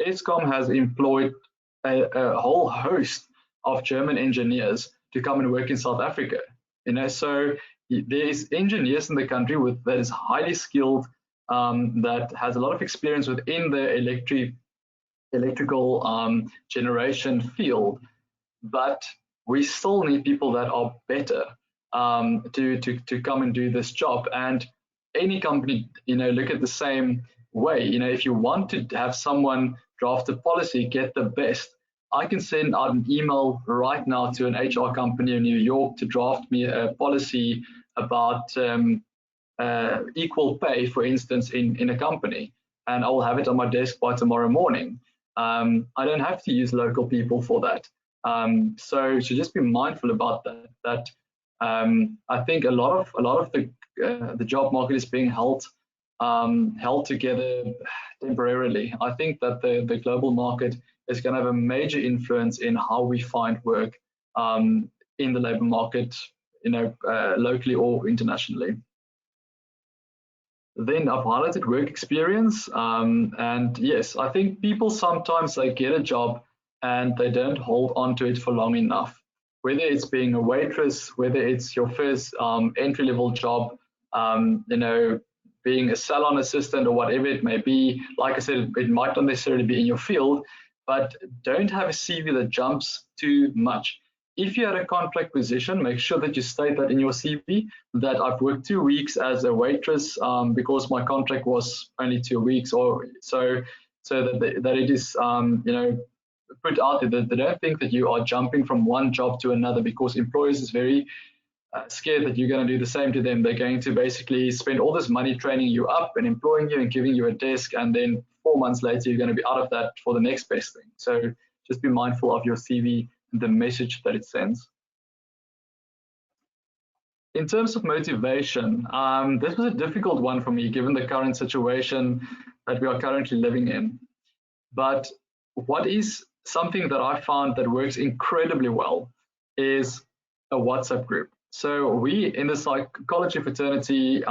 Eskom has employed a whole host of German engineers to come and work in South Africa. So there is engineers in the country that is highly skilled, that has a lot of experience within the electrical generation field, but we still need people that are better to come and do this job. And any company, look at the same way. If you want to have someone draft a policy, get the best. I can send out an email right now to an HR company in New York to draft me a policy about equal pay, for instance, in a company, and I will have it on my desk by tomorrow morning. I don't have to use local people for that. So just be mindful about that. I think a lot of the job market is being held together temporarily. I think that the global market is going to have a major influence in how we find work in the labor market, locally or internationally. Then I've highlighted work experience, and yes, I think people sometimes they get a job and they don't hold on to it for long enough. Whether it's being a waitress, whether it's your first entry-level job, being a salon assistant or whatever it may be. Like I said, it might not necessarily be in your field, but don't have a CV that jumps too much. If you had a contract position, make sure that you state that in your CV that I've worked 2 weeks as a waitress because my contract was only 2 weeks, or so that it is put out there that they don't think that you are jumping from one job to another, because employers is very scared that you're going to do the same to them. They're going to basically spend all this money training you up and employing you and giving you a desk, and then 4 months later you're going to be out of that for the next best thing. So just be mindful of your CV and the message that it sends. In terms of motivation, this was a difficult one for me given the current situation that we are currently living in. But what is something that I found that works incredibly well is a WhatsApp group. So we in the psychology fraternity,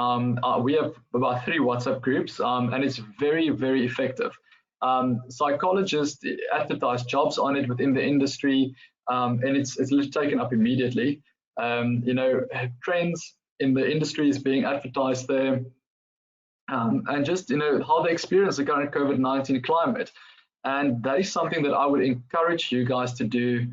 we have about 3 WhatsApp groups, and it's very, very effective. Psychologists advertise jobs on it within the industry, and it's taken up immediately. Trends in the industry is being advertised there, and just how they experience the current COVID-19 climate. And that is something that I would encourage you guys to do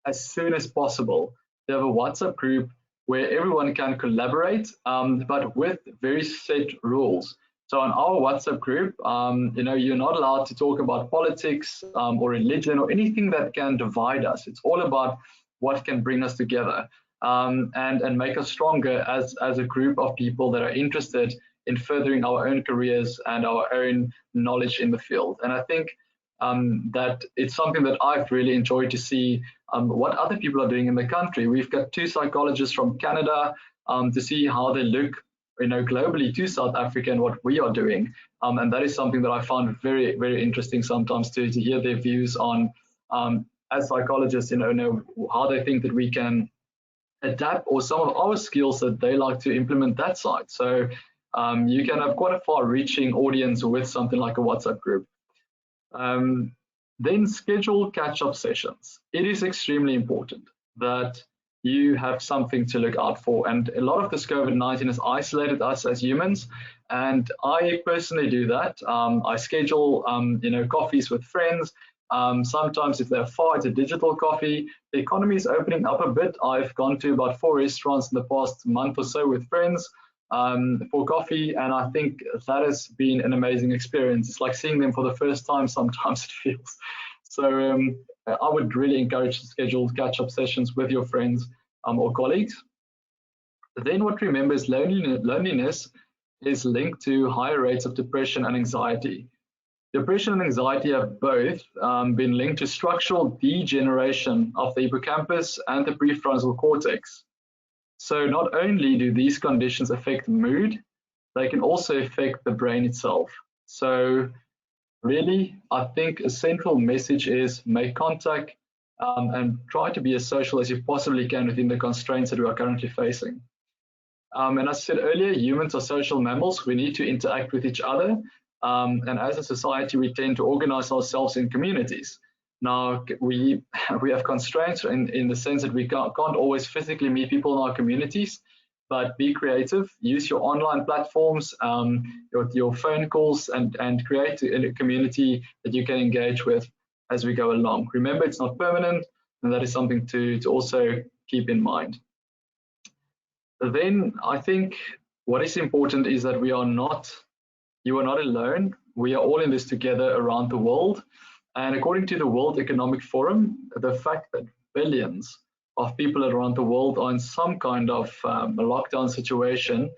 as soon as possible. They have a WhatsApp group where everyone can collaborate, but with very set rules. So on our WhatsApp group, you're not allowed to talk about politics or religion or anything that can divide us. It's all about what can bring us together and make us stronger as a group of people that are interested in furthering our own careers and our own knowledge in the field. And I think that it's something that I've really enjoyed to see what other people are doing in the country. We've got 2 psychologists from Canada to see how they look globally to South Africa and what we are doing. And that is something that I found very, very interesting sometimes to hear their views on, as psychologists, how they think that we can adapt, or some of our skills that they like to implement that side. So you can have quite a far-reaching audience with something like a WhatsApp group. Then schedule catch-up sessions. It is extremely important that you have something to look out for. And a lot of this COVID-19 has isolated us as humans, and I personally do that. I schedule, coffees with friends. Sometimes if they're far, it's a digital coffee. The economy is opening up a bit. I've gone to about 4 restaurants in the past month or so with friends for coffee, and I think that has been an amazing experience. It's like seeing them for the first time sometimes, it feels. So I would really encourage to schedule catch-up sessions with your friends or colleagues. Then what to remember is loneliness is linked to higher rates of depression and anxiety. Depression and anxiety have both been linked to structural degeneration of the hippocampus and the prefrontal cortex. So not only do these conditions affect mood, they can also affect the brain itself. So really, I think a central message is make contact and try to be as social as you possibly can within the constraints that we are currently facing. And as I said earlier, humans are social mammals. We need to interact with each other. And as a society, we tend to organize ourselves in communities. Now, we have constraints in the sense that we can't always physically meet people in our communities, but be creative, use your online platforms, your phone calls, and create a community that you can engage with as we go along. Remember, it's not permanent, and that is something to also keep in mind. Then I think what is important is that you are not alone. We are all in this together around the world. And according to the World Economic Forum, the fact that billions of people around the world are in some kind of a lockdown situation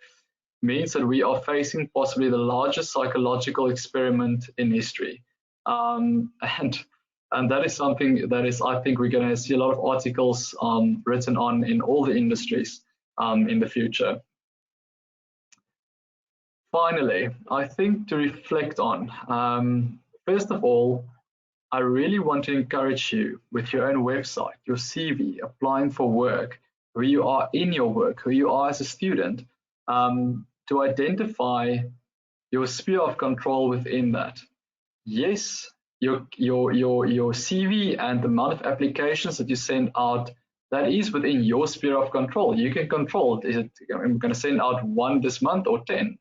means that we are facing possibly the largest psychological experiment in history. And that is something that is, I think we're going to see a lot of articles written on in all the industries in the future. Finally, I think to reflect on, first of all, I really want to encourage you with your own website, your CV, applying for work, who you are in your work, who you are as a student, to identify your sphere of control within that. Yes, your CV and the amount of applications that you send out, that is within your sphere of control. You can control it. Is it, I'm going to send out 1 this month or 10?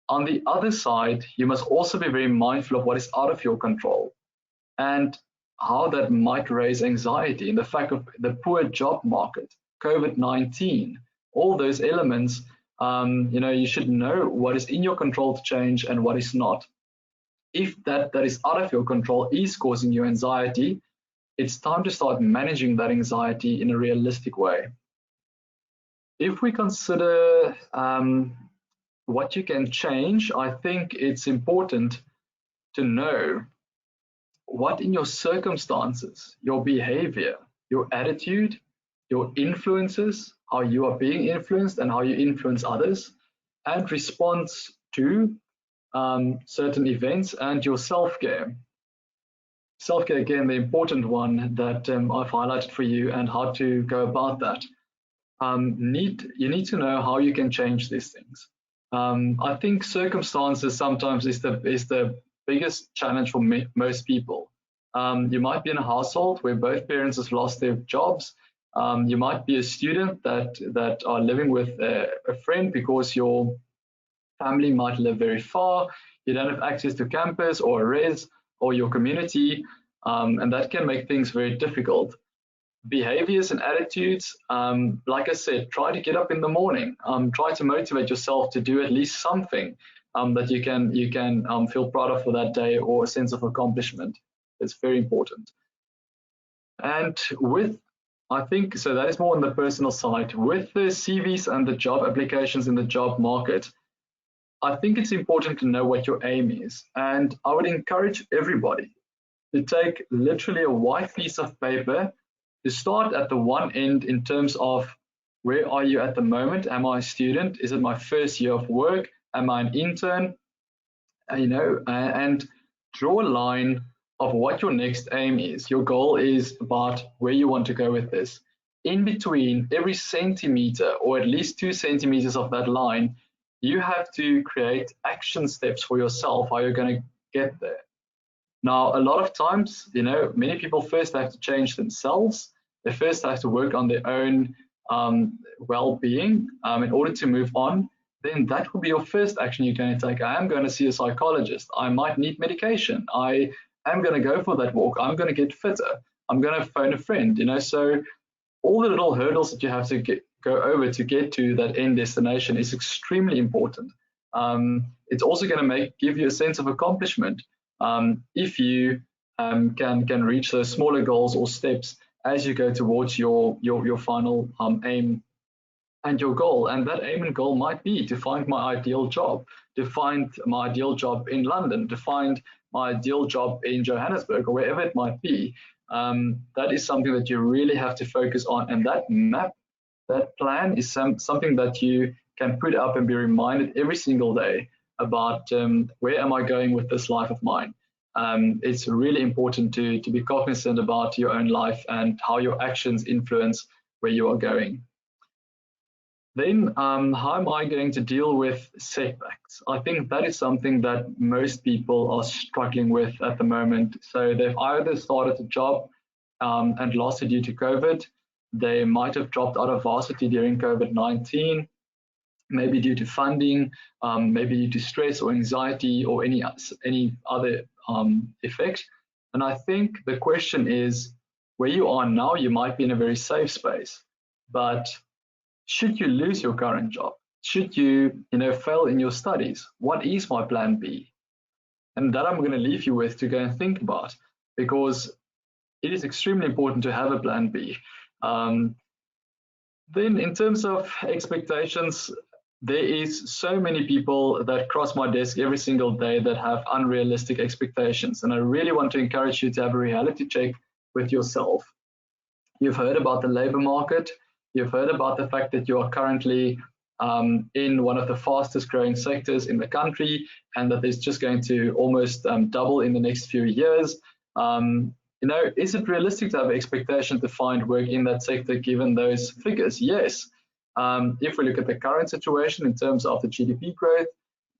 On the other side, you must also be very mindful of what is out of your control and how that might raise anxiety in the fact of the poor job market, COVID-19, all those elements. You should know what is in your control to change and what is not. If that is out of your control is causing you anxiety, it's time to start managing that anxiety in a realistic way. If we consider what you can change, I think it's important to know what in your circumstances, your behavior, your attitude, your influences, how you are being influenced and how you influence others, and response to certain events, and your self-care. Self-care, again, the important one that I've highlighted for you and how to go about that. You need to know how you can change these things. I think circumstances sometimes is the biggest challenge for most people. You might be in a household where both parents have lost their jobs. You might be a student that are living with a friend because your family might live very far. You don't have access to campus or a res or your community, and that can make things very difficult. Behaviors and attitudes, like I said, try to get up in the morning. Try to motivate yourself to do at least something that you can feel proud of for that day, or a sense of accomplishment. It's very important. And I think, so that is more on the personal side. With the CVs and the job applications in the job market, I think it's important to know what your aim is. And I would encourage everybody to take literally a white piece of paper, to start at the one end in terms of where are you at the moment? Am I a student? Is it my first year of work? Am I an intern? And draw a line of what your next aim is. Your goal is about where you want to go with this. In between every centimeter, or at least 2 centimeters of that line, you have to create action steps for yourself, how you're going to get there. Now, a lot of times, many people first have to change themselves. They first have to work on their own well-being in order to move on, then that will be your first action you're going to take. I am going to see a psychologist. I might need medication. I am going to go for that walk. I'm going to get fitter. I'm going to phone a friend. So all the little hurdles that you have to go over to get to that end destination is extremely important. It's also going to give you a sense of accomplishment if you can reach those smaller goals or steps as you go towards your final aim and your goal. And that aim and goal might be to find my ideal job, to find my ideal job in London, to find my ideal job in Johannesburg, or wherever it might be. That is something that you really have to focus on. And that map, that plan is something that you can put up and be reminded every single day about where am I going with this life of mine. It's really important to be cognizant about your own life and how your actions influence where you are going. Then how am I going to deal with setbacks? I think that is something that most people are struggling with at the moment. So they've either started a job and lost it due to COVID. They might have dropped out of varsity during COVID-19, maybe due to funding, maybe due to stress or anxiety or any other effect. And I think the question is, where you are now, you might be in a very safe space, but should you lose your current job, should you fail in your studies, what is my plan B? And that I'm going to leave you with to go and think about, because it is extremely important to have a plan B. Then in terms of expectations, there is so many people that cross my desk every single day that have unrealistic expectations. And I really want to encourage you to have a reality check with yourself. You've heard about the labor market. You've heard about the fact that you are currently in one of the fastest growing sectors in the country, and that it's just going to almost double in the next few years. Is it realistic to have an expectation to find work in that sector given those figures? Yes. If we look at the current situation in terms of the GDP growth,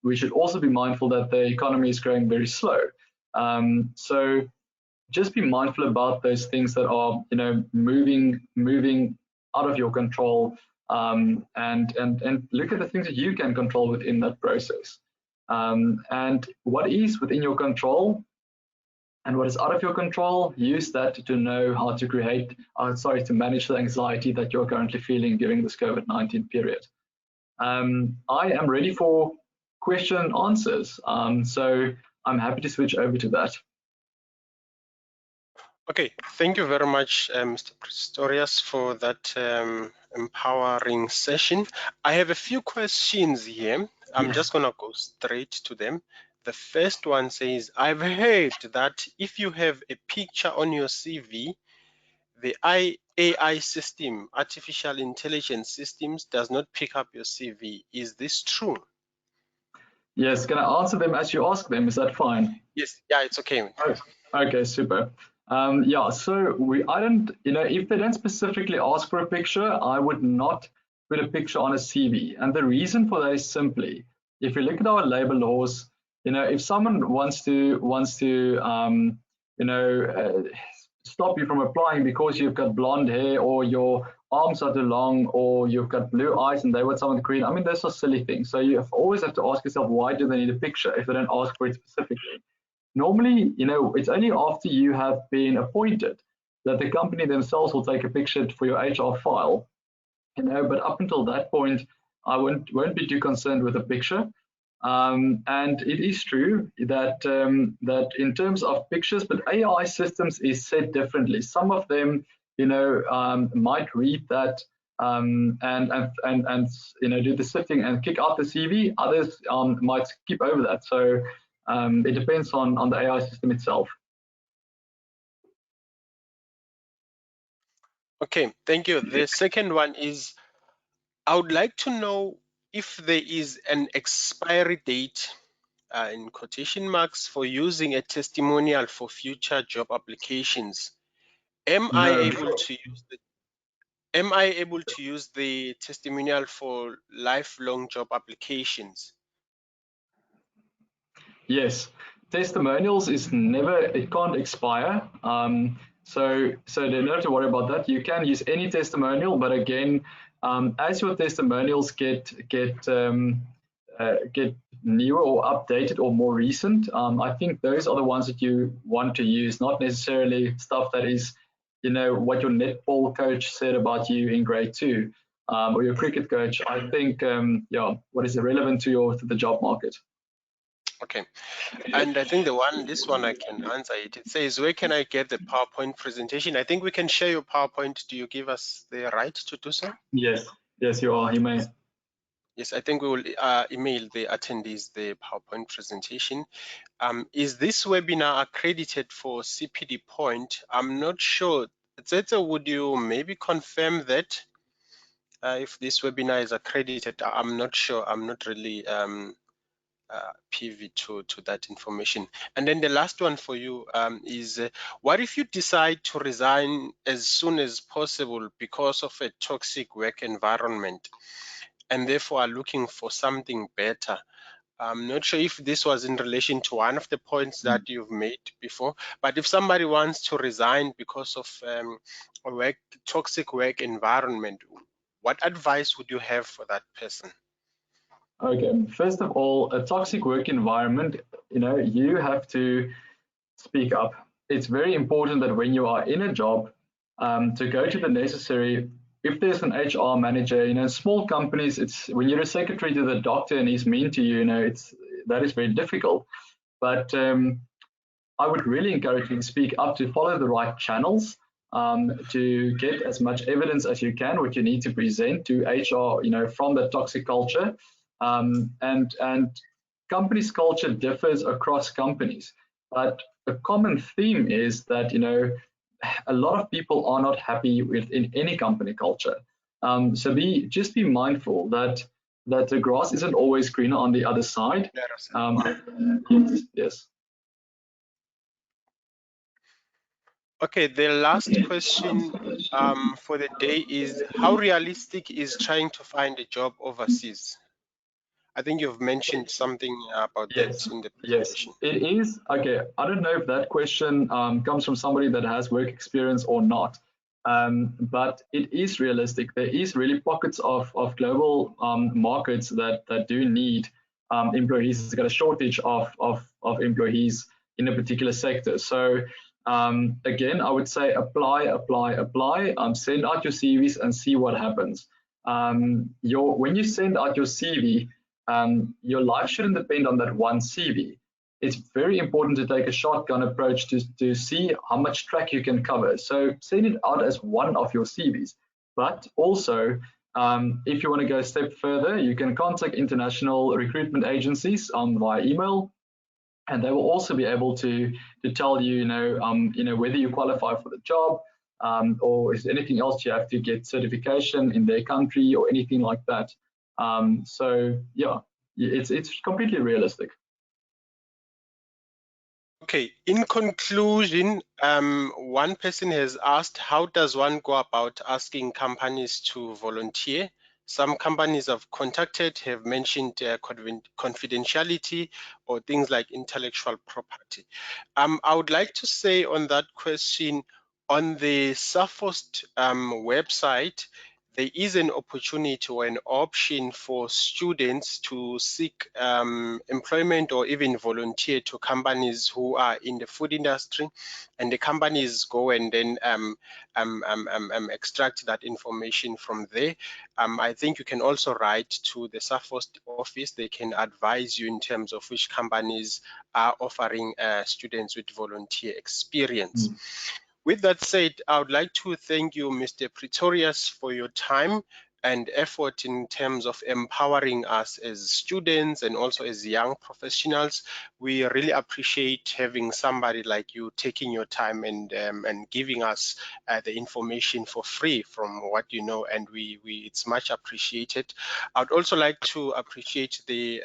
we should also be mindful that the economy is growing very slow. So just be mindful about those things that are, moving out of your control, and look at the things that you can control within that process. And what is within your control and what is out of your control, use that to know how to to manage the anxiety that you're currently feeling during this COVID-19 period. I am ready for question and answers. So I'm happy to switch over to that. Okay, thank you very much, Mr. Pretorius, for that empowering session. I have a few questions here. I'm just going to go straight to them. The first one says, I've heard that if you have a picture on your CV, the AI system, artificial intelligence systems, does not pick up your CV. Is this true? Yes, can I answer them as you ask them? Is that fine? Yes, yeah, it's okay. Oh, okay, super. Yeah, so I don't, if they don't specifically ask for a picture, I would not put a picture on a CV. And the reason for that is simply, if you look at our labor laws, if someone wants to stop you from applying because you've got blonde hair or your arms are too long or you've got blue eyes and they want someone green, I mean, those are silly things. So you always have to ask yourself, why do they need a picture if they don't ask for it specifically? Normally, it's only after you have been appointed that the company themselves will take a picture for your HR file. But up until that point, I won't be too concerned with a picture. And it is true that that in terms of pictures, but AI systems is set differently. Some of them, might read that and do the sifting and kick out the CV. Others might skip over that. So it depends on the AI system itself. Okay, thank you. The second one is, I would like to know if there is an expiry date, in quotation marks, for using a testimonial for future job applications. Am I able to use the testimonial for lifelong job applications? Yes, testimonials is it can't expire. So don't have to worry about that. You can use any testimonial, but again, as your testimonials get newer or updated or more recent, I think those are the ones that you want to use, not necessarily stuff that is, what your netball coach said about you in grade 2, or your cricket coach. I think, what is irrelevant to the job market. Okay, and I think this one I can answer it. It says, where can I get the PowerPoint presentation? I think we can share your PowerPoint. Do you give us the right to do so? Yes, you are. You may. Yes, I think we will email the attendees the PowerPoint presentation. Is this webinar accredited for CPD Point? I'm not sure. Zeta, would you maybe confirm that if this webinar is accredited? I'm not sure. I'm not really privy to that information. And then the last one for you is, what if you decide to resign as soon as possible because of a toxic work environment, and therefore are looking for something better? I'm not sure if this was in relation to one of the points that you've made before, but if somebody wants to resign because of a toxic work environment, what advice would you have for that person? Okay, first of all, a toxic work environment, you have to speak up. It's very important that when you are in a job, to go to the necessary, if there's an HR manager, in small companies, it's when you're a secretary to the doctor and he's mean to you, that is very difficult. But I would really encourage you to speak up, to follow the right channels, to get as much evidence as you can, what you need to present to HR, from the toxic culture. And companies' culture differs across companies, but a common theme is that a lot of people are not happy in any company culture. So just be mindful that the grass isn't always greener on the other side. Yes. Okay, the last question for the day is, how realistic is trying to find a job overseas? I think you've mentioned something about that in the presentation. Yes, it is. Okay, I don't know if that question comes from somebody that has work experience or not, but it is realistic. There is really pockets of global markets that do need employees. It's got a shortage of employees in a particular sector. So again, I would say apply. Send out your CVs and see what happens. When you send out your CV, your life shouldn't depend on that one CV. It's very important to take a shotgun approach to see how much track you can cover. So send it out as one of your CVs. But also, if you want to go a step further, you can contact international recruitment agencies via email, and they will also be able to tell you, whether you qualify for the job, or is there anything else you have to get certification in their country or anything like that. So yeah, it's completely realistic. Okay, in conclusion, one person has asked, how does one go about asking companies to volunteer? Some companies I've contacted have mentioned confidentiality or things like intellectual property. I would like to say on that question, on the SAFOST website, there is an opportunity or an option for students to seek employment or even volunteer to companies who are in the food industry, and the companies go and then extract that information from there. I think you can also write to the SAFOST office. They can advise you in terms of which companies are offering students with volunteer experience. With that said, I would like to thank you, Mr. Pretorius, for your time and effort in terms of empowering us as students and also as young professionals. We really appreciate having somebody like you taking your time and giving us the information for free from what you know, and it's much appreciated. I would also like to appreciate the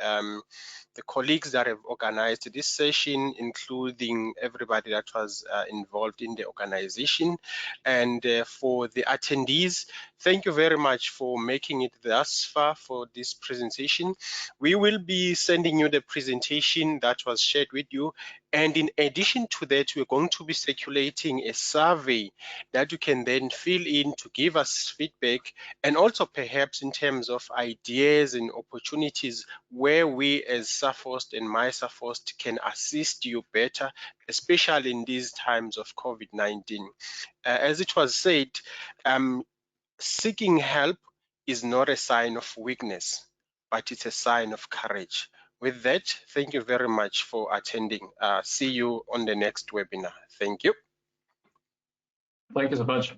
colleagues that have organized this session, including everybody that was involved in the organization. And for the attendees, thank you very much for for making it thus far for this presentation. We will be sending you the presentation that was shared with you. And in addition to that, we're going to be circulating a survey that you can then fill in to give us feedback, and also perhaps in terms of ideas and opportunities where we as SAFOST and MySAFOST can assist you better, especially in these times of COVID-19. As it was said, seeking help is not a sign of weakness, but it's a sign of courage. With that, thank you very much for attending. See you on the next webinar. Thank you. Thank you so much.